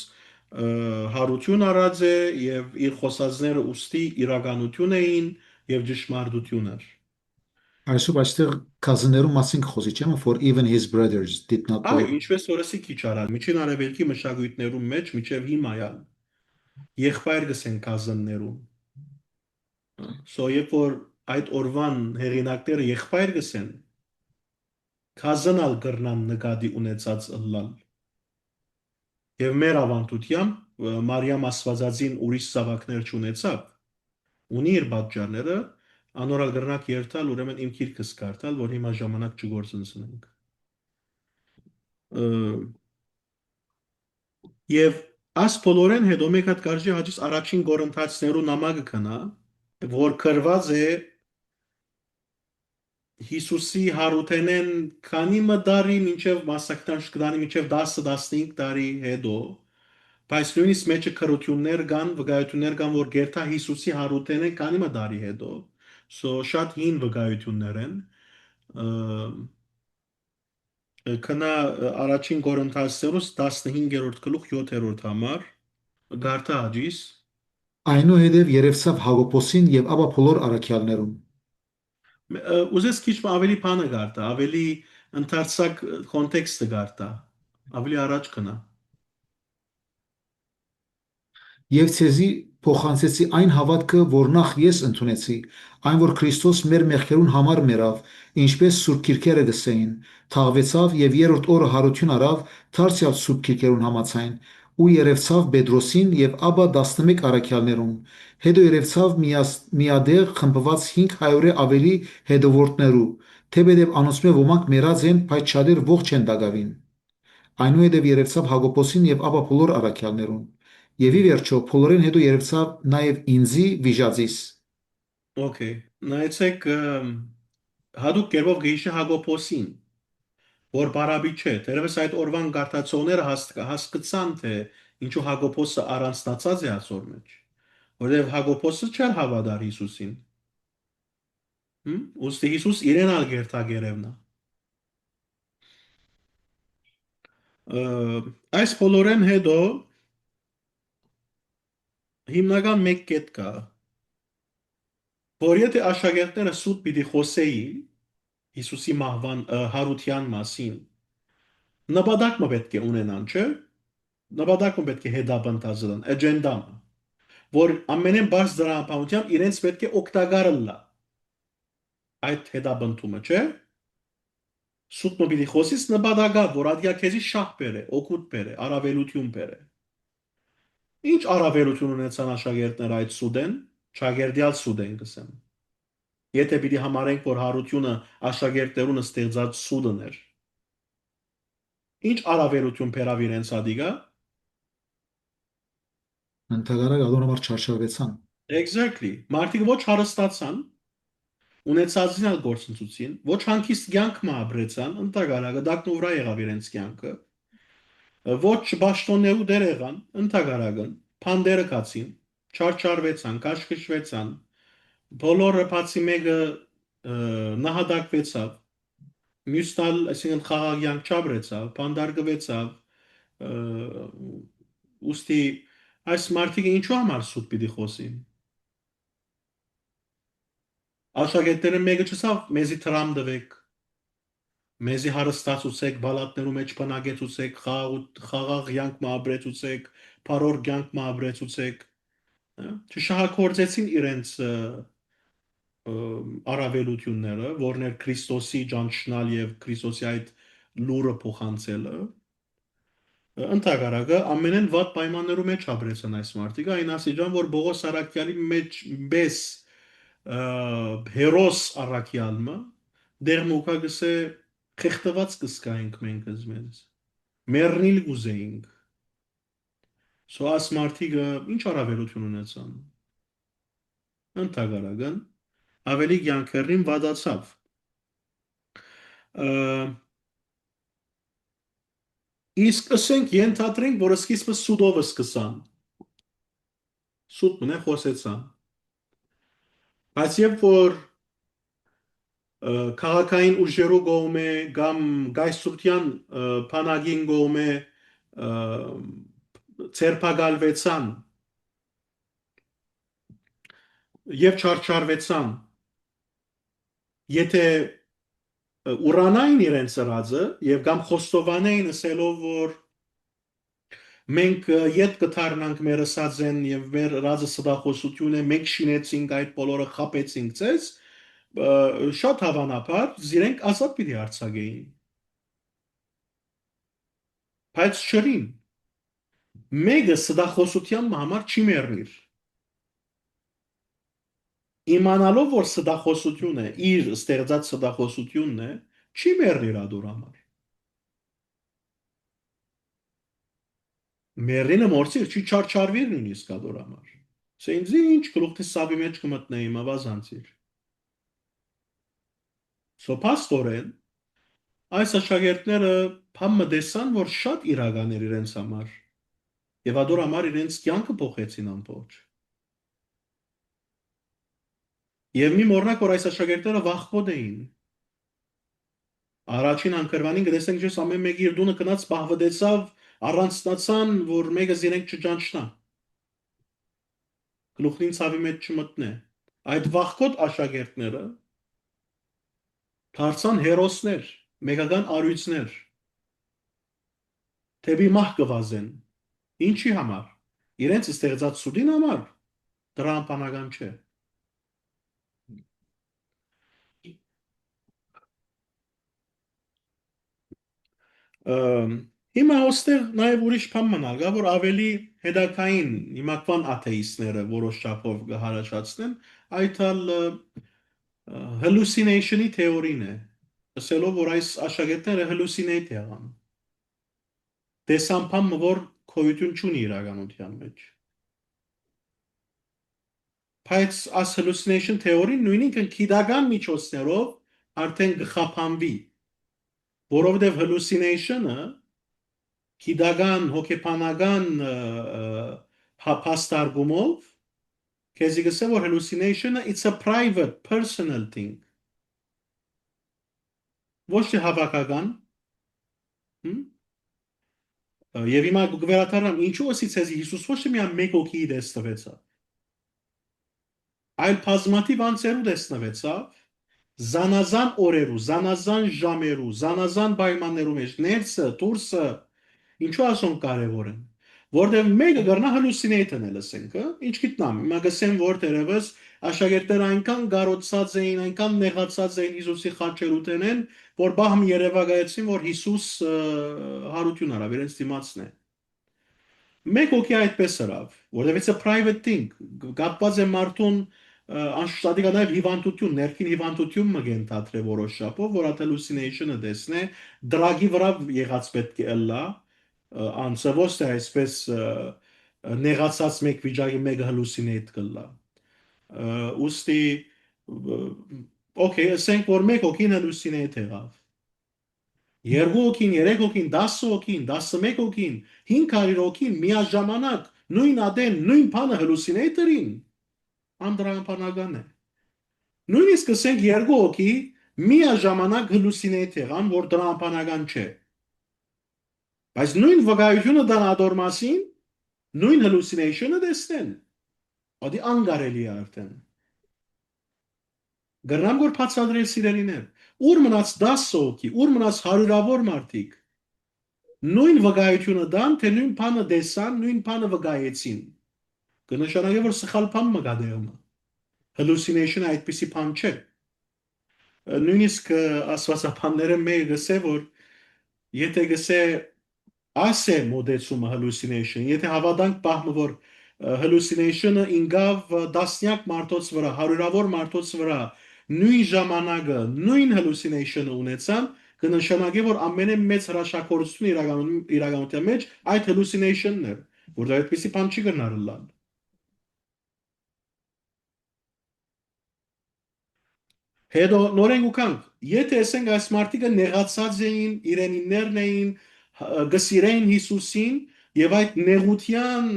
հարություն արած է եւ իր խոսածները ուստի իրականություն էին եւ ճշմարտություն էր։ Այսօր այստեղ կազներու մասին խոսի չեմ, for even his brothers did not Այո, believe. ինչպես որսի քիչ արալ, միջին արևելքի մշակույթներում մեջ միջև հիմայալ եղբայր գսեն կազաններում։ So երբ որ այդ օրվան հեղինակները եղբայր գսեն, կազանալ կրնան նկատի ունեցած ըլլալ։ Եվ մեր ավանդությամբ Մարիամ Աստվածածին ուրիշ զավակներ չունեցավ, ունի իր պատճառները, անորալ գրնակ երթալ, ուրեմն իմ քիրքս կարդալ, որ հիմա ժամանակ չգործընծնենք։ Եվ աս բոլորեն հետո մեկ հատ կարճի հաջիս առաջին Կորինթացիներու նամակը կնա, որ գրված է Հիսուսի հարութենեն քանի մդարի մինչև մասնակցան շկդանի մինչև 10-15 տարի հետո, բայց նույնիսկ մեջը քրություններ կան, վկայություններ կան, որ գերտա Հիսուսի հարութենեն քանի մդարի հետո, so շատ հին վկայություններ են, կնա առաջին Կորինթացիներուս 15-րդ գլուխ 7-րդ համար, գարտա հաջիս, Այնուհետև երևցավ Հակոբոսին եւ ապա բոլոր առաքյալներուն։ ուզես քիչ ավելի բանը գարտա, ավելի ընդարձակ կոնտեքստը գարտա, ավելի առաջ կնա։ Եվ ցեզի փոխանցեցի այն հավատքը, որ նախ ես ընդունեցի, այն որ Քրիստոս մեր մեղքերուն համար մեռավ, ինչպես Սուրբ Քիրքերը գսեին, թաղվեցավ եւ երրորդ օրը հարություն արավ, դարձյալ Սուրբ Քիրքերուն համաձայն, ու երևցավ Պետրոսին եւ ապա 11 առաքյալներուն։ Հետո երևցավ միադեղ խմբված 500-ը ավելի հետևորդներու, թեպետև անոնցմե ոմանք մեռած են, բայց շատեր ողջ են դակավին։ Այնուհետև երևցավ Հակոբոսին եւ ապա բոլոր առաքյալներուն։ Եվ ի վերջո բոլորեն հետո երևցավ նաեւ ինձի վիժածիս։ Okay, նայեցեք հadoop կերպով գիշե Հակոբոսին, որ բարաբի չէ, դերևս այդ օրվան գարտացողները հասկացան, թե ինչու Հակոբոսը առանձնացած է այսօր մեջ, որովհետև Հակոբոսը չէր հավատար Հիսուսին։ Ուստի Հիսուս իրեն ալ գերտագերևնա։ Այս բոլորեն հետո հիմնական մեկ կետ կա, որ եթե աշակերտները սուտ պիտի խոսեի Հիսուսի մահվան հարության մասին, նպատակ պետք է ունենան, չէ՞։ Նպատակը պետք է հետապնդածն, էջենդան, որ ամենեն բարձ դրամապանությամբ իրենց պետք է օգտակար լա այդ հետապնդումը, չէ՞։ Սուտը պիտի խոսիս նպատակա, որ ադիա քեզի շահ բերե, օգուտ բերե, առավելություն բերե։ Ինչ առավելություն ունեցան աշակերտները այդ սուդեն, շագերտյալ սուդեն գսեմ։ Եթե պիտի համարենք, որ հարությունը աշակերտներուն ստեղծած սուդն էր։ Ինչ առավելություն բերավ իրենց ադիգա։ Ընդհանրապես adon համար չարչարվեցան։ Exactly։ Մարդիկ ոչ հարստացան, ունեցածին ալ գործընծուցին, ոչ հանկիստ կյանք մը ապրեցան, ընդհանրակը դակնովրա եղավ իրենց կյանքը, ոչ ճաշտոններու դեր եղան, ընդհանրակը փանդերը կացին, չարչարվեցան, կաշկշվեցան, բոլորը բացի մեկը նահատակվեցավ, մյուսն ալ, այսինքն խաղաղ կյանք չապրեցավ, փանդարգվեցավ, ուստի այս մարդիկը ինչու համար սուտ պիտի խոսին։ Աշակերտները մեկը չսավ մեզի տրամ տվեք, մեզի հարստացուցեք, բալատներու մեջ բնակեցուցեք, խաղաղ կյանք մը ապրեցուցեք, բարոր կյանք մը ապրեցուցեք, չշահագործեցին իրենց առավելությունները, որներ Քրիստոսի ճանչնալ եւ Քրիստոսի այդ լուրը փոխանցելը։ Ընդհանրակը ամենեն վատ պայմաններու մեջ ապրեցան այս մարդիկը, այն ասիջան, որ Բողոս Արաքյալի մեջ բես հերոս առաքյալը դեր մուկա գսե խեղտված կսկայինք մենք մեզ մեռնիլ գուզեինք սո աս մարդիկը ինչ առավելություն ունեցան ընդհանրական ավելի կյանքերին վադացավ իսկ ասենք ենթադրենք որ սկիզբը սուդովը սկսան սուտ մնե խոսեցան բայց երբ որ քաղաքային ուժերու գոմե կամ գայստրության փանագին գոմե ցերպակալվեցան եւ չարչարվեցան եթե ուրանային իրենց սրածը եւ կամ խոստովանային ասելով որ մենք յետ կթարնանք մեր ասածեն եւ մեր ռազը սդախոսությունը մենք շինեցինք այդ բոլորը խապեցինք ցես շատ հավանաբար զիրենք ազատ պիտի արցակեին բայց չրին մեկը սդախոսության համար չի մեռնիր իմանալով որ սդախոսությունը իր ստեղծած սդախոսությունն է չի մեռնիր ադոր համար մեռինը մորցիր չի չարչարվիր նույնիսկ ադոր համար սենձի ինչ գլուխի սաբի մեջ կմտնեի մավազանցիր սոփաստորեն այս աշակերտները փամը դեսան որ շատ իրական էր իրենց համար եւ ադոր համար իրենց կյանքը փոխեցին ամբողջ եւ մի մորնակ որ այս աշակերտները վախկոտ էին առաջին անկրվանին գտեսենք ես ամեն մեկի իր դունը կնած բահվդեցավ առանցնացան որ մեկը զիրենք չճանչնա գլուխին ցավի մեջ չմտնե այդ վախկոտ աշակերտները դարձան հերոսներ մեգական արույցներ թեպի մահ կվազեն ինչի համար իրենց ստեղծած սուդին համար Տրամաբանական չէ։ Ըմ, Հիմա ոստեղ նաև ուրիշ բան մնալ, գա որ ավելի հետաքային հիմակվան աթեիստները որոշ չափով կհարաշացնեն, այդ հալ hallucination-ի թեորին է։ Ասելով որ այս աշակերտները hallucinate եղան։ Տեսան բան, որ գոյություն չունի իրականության մեջ։ Բայց as hallucination թեորին նույնիսկ քիդական միջոցներով արդեն կխափանվի, որովհետև hallucination-ը քիդական հոգեբանական հապաստարգումով քեզի գսե որ hallucination-ը it's a private personal thing ոչ թե հավաքական հմ? Եվ հիմա գվերաթարամ ինչու ասից էզի Հիսուս ոչ թե միայն մեկ հոգի դեսնվեցավ այլ բազմաթիվ անձերու դեսնվեցավ զանազան օրերու, զանազան ժամերու, զանազան պայմաններու մեջ ներսը, դուրսը ինչու ասում կարևոր են որտեղ մեկը գարնա hallucinate-ն է լսենք, ինչ գիտնամ, հիմա գսեն որ դերևս աշակերտները այնքան գարոցած էին, այնքան նեղացած էին Հիսուսի խաչերութենեն, որ բահմ երևակայեցին, որ Հիսուս հարություն արավ, իրենց դիմացն է։ Մեկ հոգի այդպես արավ, որովհետև it's a private thing, կապված է մարդուն անշուշտադիկա նաև հիվանդություն, ներքին հիվանդություն մը գենթադրե որոշ շապով, որ այդ hallucination-ը դեսնե, դրագի վրա եղած պետք է լա, անձը ոչ թե այսպես նեղացած մեկ վիճակի մեկը hallucinate կլա։ Ուստի օքեյ, ասենք որ մեկ հոգին hallucinate եղավ։ Երկու հոգին, երեք հոգին, 10 հոգին, 11 հոգին, 500 հոգին միաժամանակ նույն ադեն, նույն բանը hallucinate-ին անդրանապանական է։ Նույնիսկ ասենք երկու հոգի միաժամանակ hallucinate եղան, որ դրանապանական չէ։ Բայց նույն վկայությունը դան ադոր մասին, նույն hallucination-ը դեսնեն։ Ադի անգարելի է արդեն։ Գրնամ որ բացադրել սիրելիներ, ուր մնաց 10 հոգի, ուր մնաց հարյուրավոր մարդիկ։ Նույն վկայությունը դան, թե նույն բանը դեսան, նույն բանը վկայեցին։ Կնշանակե որ սխալ բան մը գադերում։ Hallucination-ը այդպիսի բան չէ։ Նույնիսկ աստվածաբանները մեկ գսե որ եթե գսե ասե մոդեցումը hallucination, եթե հավատանք բահմը որ hallucination-ը ինգավ դասնյակ մարդոց վրա, հարյուրավոր մարդոց վրա նույն ժամանակը նույն hallucination-ը ունեցան, կնշանակե որ ամենամեծ հրաշագործությունը իրականության մեջ այդ hallucination-ն է, որտեղ այդպիսի բան չի գնարլալ։ Հետո նորեն ուկանք, եթե ասենք այս մարդիկը նեղացած էին, իրենիներն էին, գսիրեին Հիսուսին եւ այդ նեղության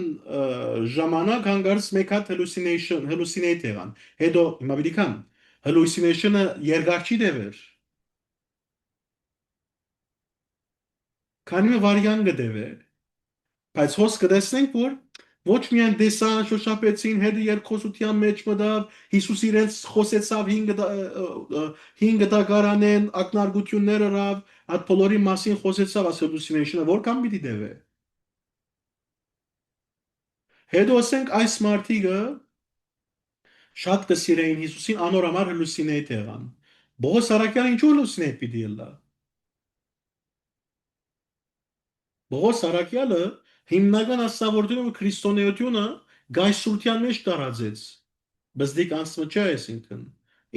ժամանակ հանգարց մեկ հատ hallucinate եղան։ Հետո հիմա պիտի կան hallucination-ը երկար չի դեվեր։ Քանի վարյան կդեվե։ Բայց հոս կտեսնենք, որ ոչ միայն դեսան շոշափեցին հետը երկխոսության մեջ մտավ, Հիսուս իրենց խոսեցավ 5 դակարանեն, ակնարկություններ արավ, այդ բոլորի մասին խոսեցավ, այս hallucination-ը որքան պիտի դեվե։ Հետո ասենք այս մարդիկը շատ կսիրեին Հիսուսին, անոր համար hallucinate եղան։ Բողոս Արաքյանը ինչու hallucinate պիտի ելա։ Բողոս Արաքյալը հիմնական աստավորությունը քրիստոնեությունը գայսրության մեջ տարածեց։ Բզդիկ անցմը չէ այսինքն։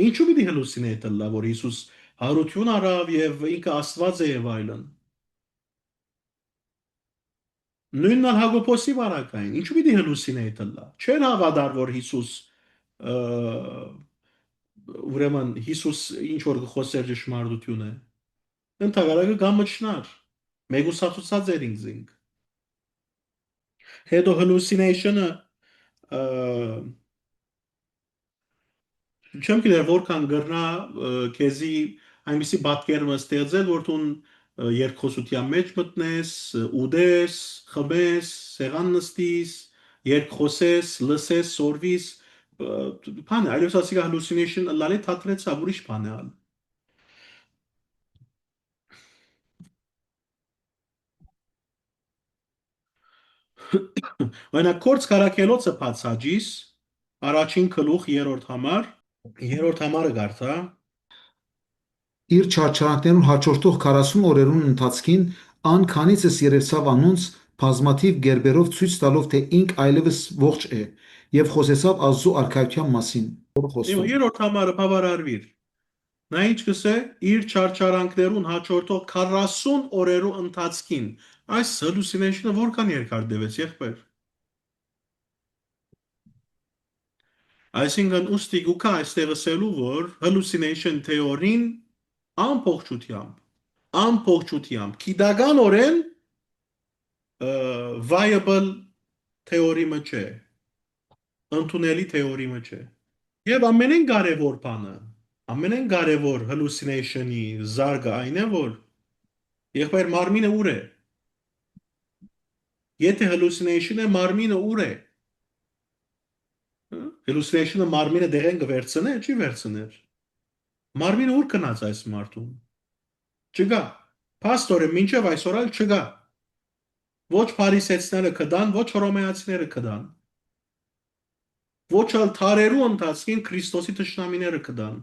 Ինչու պիտի hallucinate լա, որ Հիսուս հարություն արավ եւ ինքը Աստված է եւ այլն։ Նույնն էլ Հակոբոսի վարակային, ինչու պիտի hallucinate լա։ Չէր հավատար, որ Հիսուս ուրեմն Հիսուս ինչ որ խոսեր ճշմարտություն է։ Ընդհանրապես գամը չնար։ Մեգուսացուցած էր ինքզինք։ Հետո hallucination-ը չեմ գիտեր որքան գրնա քեզի այնպիսի պատկերը ստեղծել, որ դու երկխոսության մեջ մտնես, ուդես, խմես, սեղան նստիս, երկխոսես, լսես, սորվիս, բան է, այլևս ասիկա hallucination լալի թատրեցա, ուրիշ բան է ալ։ Օրինակ կորց կարակելոցը բացաջիս Առաջին գլուխ երրորդ համար, երրորդ համարը գարթա։ Իր չարչարանքներուն հաջորդող 40 օրերուն ընթացքին ան քանիցս երևցավ անոնց բազմաթիվ գերբերով ցույց տալով թե ինք այլևս ողջ է եւ խոսեցավ Աստծո արքայության մասին, որ Իմ խոսվում։ երրորդ համարը բավարարվիր։ Նա ինչ կսե իր չարչարանքներուն հաջորդող 40 օրերու ընթացքին։ Այս hallucination-ը որքան երկար դեվեց, եղբայր։ Այսինքն ուստի գուքա այստեղ ասելու որ hallucination theory-ն ամբողջությամբ քիդականորեն viable theory-ը չէ, ընդունելի theory-ը չէ։ Եվ ամենեն կարևոր բանը, ամենեն կարևոր hallucination-ի զարգը այն է, որ եղբայր մարմինը ուր է։ Եթե hallucination-ը մարմինը ուր է, hallucination-ը մարմինը դեղեն կվերցնե, չի վերցներ։ Մարմինը ուր կնաց այս մարդուն։ Չկա։ Պաստորը մինչև այսօր էլ չկա։ Ոչ փարիսեցիները կդան, ոչ հռոմեացիները կդան։ Ոչ էլ թարերու ընթացքին Քրիստոսի թշնամիները կդան։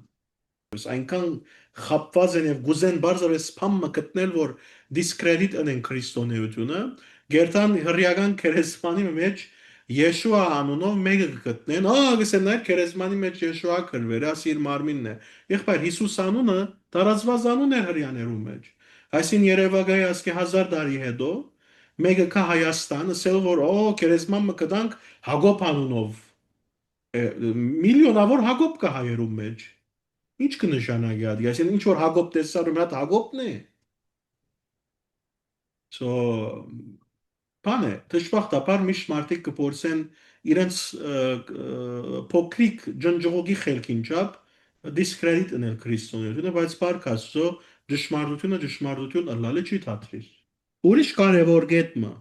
Այնքան խապված են եւ գուզեն բարձրապես փամը գտնել, որ դիսկրեդիտ ունեն քրիստոնեությունը, գերտան հրյական քերեսմանի մեջ Եշուա անունով մեկը գտնեն, գսեն նա քերեսմանի մեջ Եշուա գրվեր, ասի իր մարմինն է։ Եղբայր Հիսուս անունը տարածված անուն է հрьяաներու մեջ։ Այսին Երևանայի ասկի 1000 տարի հետո մեկը կա Հայաստան, ասել որ քերեսման մը կդանք Հակոբ անունով։ Միլիոնավոր Հակոբ կա հայերու մեջ։ Ինչ կնշանակի դա։ Այսինքն ինչ որ Հակոբ տեսար ու մի հատ Հակոբն է։ So բան է, դժբախտաբար միշտ մարդիկ կփորձեն իրենց փոքրիկ ջնջողի խելքին չափ դիսկրեդիտ անել քրիստոնեությունը, բայց բարք Աստծո ճշմարտություն ըլլալը չի դադրիր։ Ուրիշ կարևոր գետը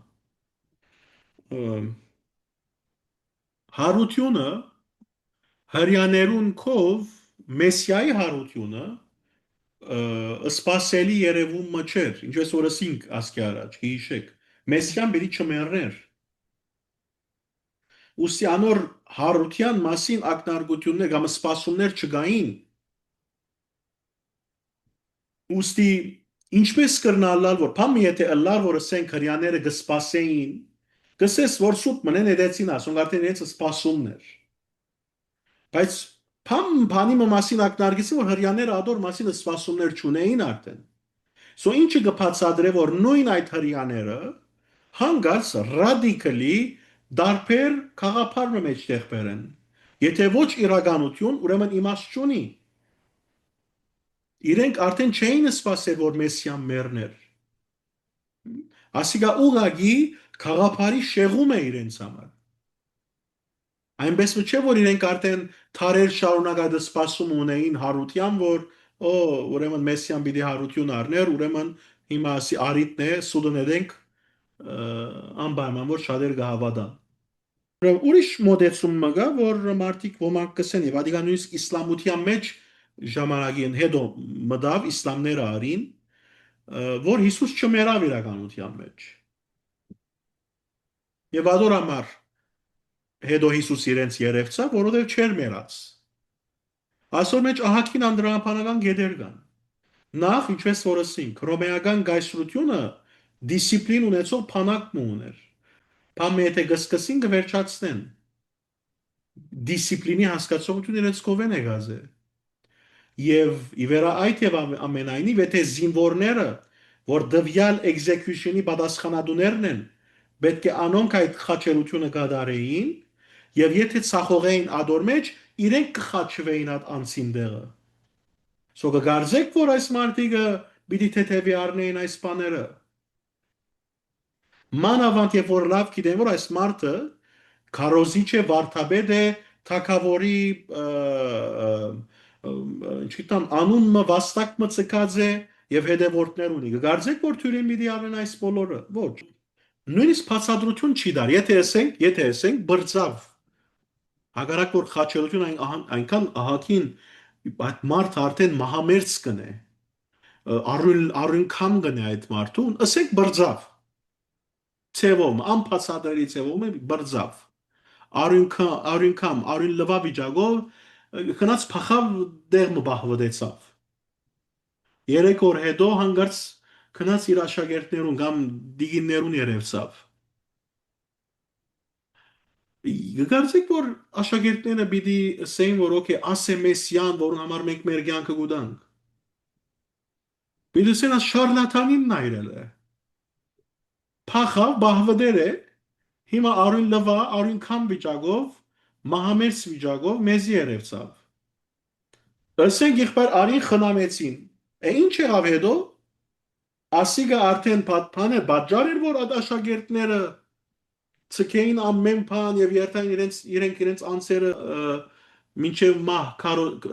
հարությունը հрьяաներուն կով մեսիայի հարությունը սպասելի երևումը չէր, ինչպես որ ասինք ասկի առաջ, հիշեք, մեսիան բերի չմեռներ։ Ուսի անոր հարության մասին ակնարկություններ կամ սպասումներ չկային։ Ուստի ինչպես կրնալալ որ փամ եթե ըլլար որ ասենք հрьяաները կսպասեին, կսես որ սուտ մնեն edեցին ասում արդեն իրենց սպասումներ։ Բայց բանի մասին ակնարկեցին որ հрьяաները ադոր մասին սպասումներ չունեին արդեն։ So ինչը կբացատրե որ նույն այդ հрьяաները հանգած ռադիկալի դարբեր խաղապարը մեջտեղ բերեն։ Եթե ոչ իրականություն, ուրեմն իմաստ չունի։ Իրենք արդեն չէին սպասել որ մեսիան մեռներ։ Ասիկա ուղագի խաղապարի շեղում է իրենց համար։ Այնպես չէ որ իրենք արդեն թարեր շարունակ այդ սպասում ունեին հարության որ ուրեմն մեսիան պիտի հարություն առներ, ուրեմն հիմա ասի արիտն է, սուդն edենք անպայման որ շատեր կհավատան։ Ուրիշ մոդեցում մգա որ մարդիկ ոմանք կսեն եւ ադիգա նույնիսկ իսլամության մեջ ժամանակին հետո մտավ իսլամները արին որ Հիսուս չմեռավ իրականության մեջ։ Եվ ադոր համար հետո Հիսուս իրենց երևցավ, որովհետև չէր մեռած։ Այսօր մեջ ահագին անդրանաբանական գետեր կան։ Նախ, ինչպես որ ասինք, հռոմեական գայսրությունը դիսցիպլին ունեցող բանակ ուներ։ Բամը եթե կսկսին կվերջացնեն։ Դիսցիպլինի հասկացողություն իրենց կողեն է գազը։ Եվ իվերա այդ եւ ամենայնիվ եթե զինվորները, որ դվյալ execution-ի պատասխանատուներն են, պետք է անոնք այդ խաչելությունը կատարեին, եւ եթե ցախողեին ադոր մեջ, իրենք կխաչվեին այդ անցին դեղը։ So կգարձեք որ այս մարդիկը պիտի թեթևի առնեին այս բաները։ Մանավանդ երբ որ լավ գիտեն որ այս մարդը քարոզիչ է, վարդապետ է, թակավորի ինչքան անունը վաստակ մցկած է եւ հետևորդներ ունի։ Կգարձեք որ թյուրին պիտի առնեն այս բոլորը։ Ոչ։ Նույնիսկ բացատրություն չի դար։ Եթե ասենք բրծավ հագարակ որ խաչելություն այնքան ահագին այդ մարդը արդեն մահամերձ կնե առունքան կնե այդ մարդուն ասենք բրծավ ցևում անբացատրելի ցևում է բրծավ արյուն լվա վիճակով քնած փախավ դեղ մբահվեցավ։ 3 օր հետո հանգարց քնած իր աշակերտներուն կամ դիգիններուն երևցավ։ Գկարծեք որ աշակերտները պիտի ասեին որ օքեյ ասե մեսիան որուն համար մենք մեր կյանքը գուտանք։ Պիտի ասեն աս շարլատանին նայրել է։ Փախավ բահվդեր է հիմա արյուն լվա արյուն կամ վիճակով մահամերձ վիճակով մեզի երևցավ։ Ասենք եղբայր արին խնամեցին։ Ինչ եղավ հետո ասիգա արդեն բանը բաժար էր որ այդ աշակերտները ցկեին ամեն բան եւ երթային իրենց անձերը մինչև մահ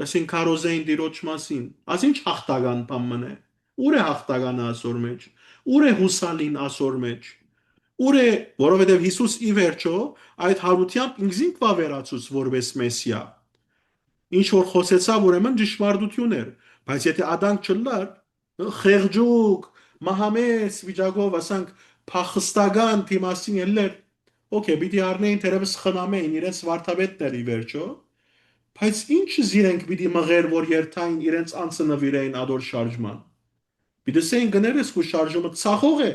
ասեն քարոզեին դիրոջ մասին ասինչ հաղթական բան մնե ուր է հաղթականը ասոր մեջ ուր է հուսալին ասոր մեջ ուր է որովհետեւ Հիսուս ի վերջո այդ հարությամբ ինքզին կվավերացուց որպես մեսիա ինչ որ խոսեցավ ուրեմն ճշմարտություն էր բայց եթե ադանք չլար խեղճուկ մահամես վիճակով ասանք փախստական դիմասին ելներ օքեյ պիտի առնեին թերևս խնամեին իրենց վարդապետների վերջո բայց ինչ զիրենք պիտի մղեր որ երթային իրենց անձը նվիրեին ադոր շարժման պիտի ասեին գներես քու շարժումը ցախող է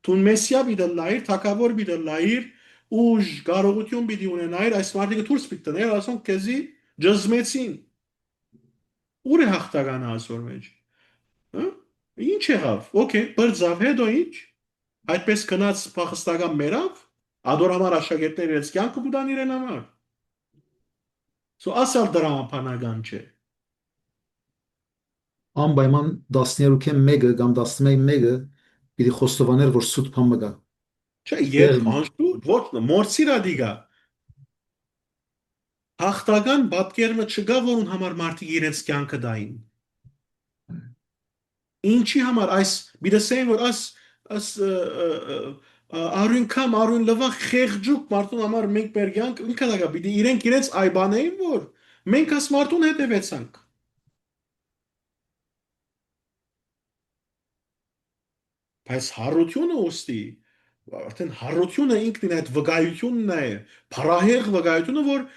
դու մեսիա պիտի լայր թակավոր պիտի լայր ուժ կարողություն պիտի ունենայր այս մարդիկը դուրս պիտի տներ ասոնք քեզի ջզմեցին ուր է հաղթականը ասոր մեջ ինչ եղավ օքեյ բրձավ հետո ինչ այդպես գնաց փախստական մերավ ադոր համար աշակերտները իրենց կյանքը կուտան իրեն համար սո ասալ դրամապանական չէ Անպայման 13-ին 1-ը կամ 11-ը պիտի խոստովաներ, որ սուտ բան մը կա։ չէ Դեղ երբ անշու ոչ մորցիրա դիգա հաղթական բապկերմը չկա որուն համար մարդիկ իրենց կյանքը դային ինչի համար այս բիդասեին որ աս արյուն կամ արյուն լվա խեղճուկ մարդուն համար մենք մեր կյանք ինքը դակա պիտի իրենք իրենց այբանեին որ մենք աս մարդուն հետևեցանք բայց հարությունը ուստի արդեն հարությունը ինքնին այդ վկայությունն է փարահեղ վկայությունը որ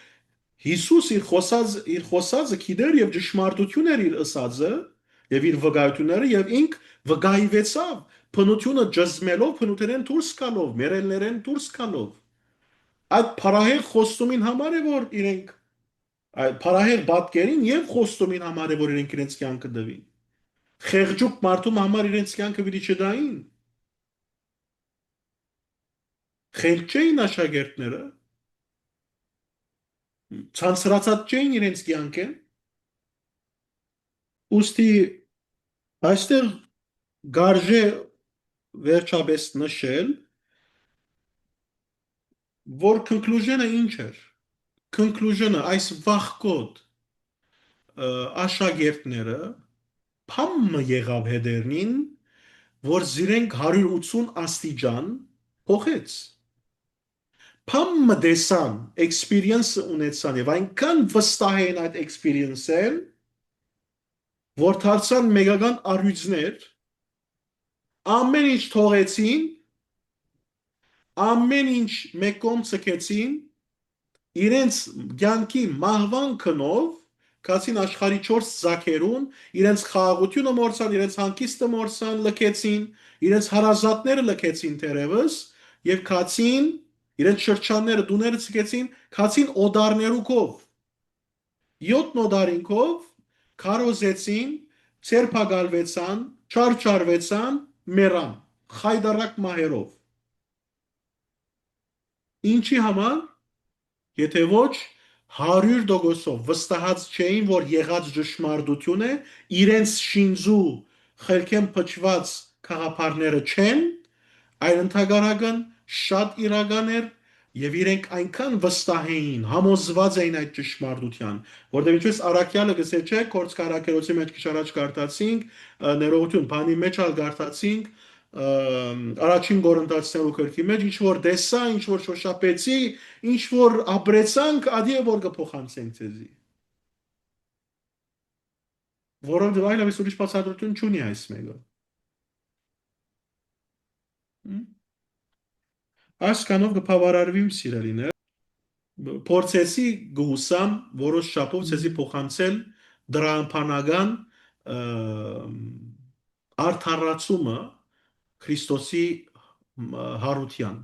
Հիսուս իր խոսածը գիտեր եւ ճշմարտություն էր իր ըսածը եւ իր վկայությունները եւ ինք վկայվեցավ փնությունը ջզմելով փնութերեն դուրս գալով մերելներեն դուրս գալով այդ փարահեղ խոստումին համար է որ իրենք այդ փարահեղ բատկերին եւ խոստումին համար է որ իրենք իրենց կյանքը դվին խեղճուկ մարդու համար իրենց կյանքը պիտի չդային խելք չէին աշակերտները ցանցրացած չէին իրենց կյանքը ուստի այստեղ գարժե վերջապես նշել որ conclusion-ը ինչ էր conclusion-ը այս վախկոտ աշակերտները փամը եղավ հետերնին որ զիրենք 180 աստիճան փոխեց փամը դեսան experience ունեցան եւ այնքան վստահ են այդ experience-ել որ դարձան մեգական առյուծներ ամեն ինչ թողեցին ամեն ինչ մեկում ցկեցին իրենց ցանկի մահվան քնով կացին աշխարի 4 զաքերուն իրենց խաղաղությունը մորցան իրենց հանգիստը մորցան լքեցին իրենց հարազատները լքեցին թերևս եւ կացին իրենց շրջանները դուները ցկեցին կացին օդարներուկով 7 օդարինքով քարոզեցին ցերփակալվեցան չարչարվեցան մեռան խայդարակ մահերով ինչի համար եթե ոչ 100% վստահած չէին որ եղած ճշմարտություն է իրենց շինձու խելքեն փչված խաղապարները չեն այլ ընդհանրական շատ իրական էր եւ իրենք այնքան վստահ էին համոզված էին այդ ճշմարտության որտեղ ինչպես Արաքյալը գսե չէ կորցկարակերոցի մեջ քիչ առաջ գարտացինք ներողություն բանի մեջ ալ գարտացինք առաջին Կորինթացիներու քրքի մեջ ինչ որ դեսա ինչ որ շոշափեցի ինչ որ ապրեցանք ադիե որ կփոխանցենք ցեզի որովհետեւ այլևս ուրիշ բացատրություն չունի այս մեկը այս կանով կբավարարվիմ սիրելիներ փորձեցի գուսամ որոշ շապով ցեզի փոխանցել դրամփանական արդարացումը Քրիստոսի հարության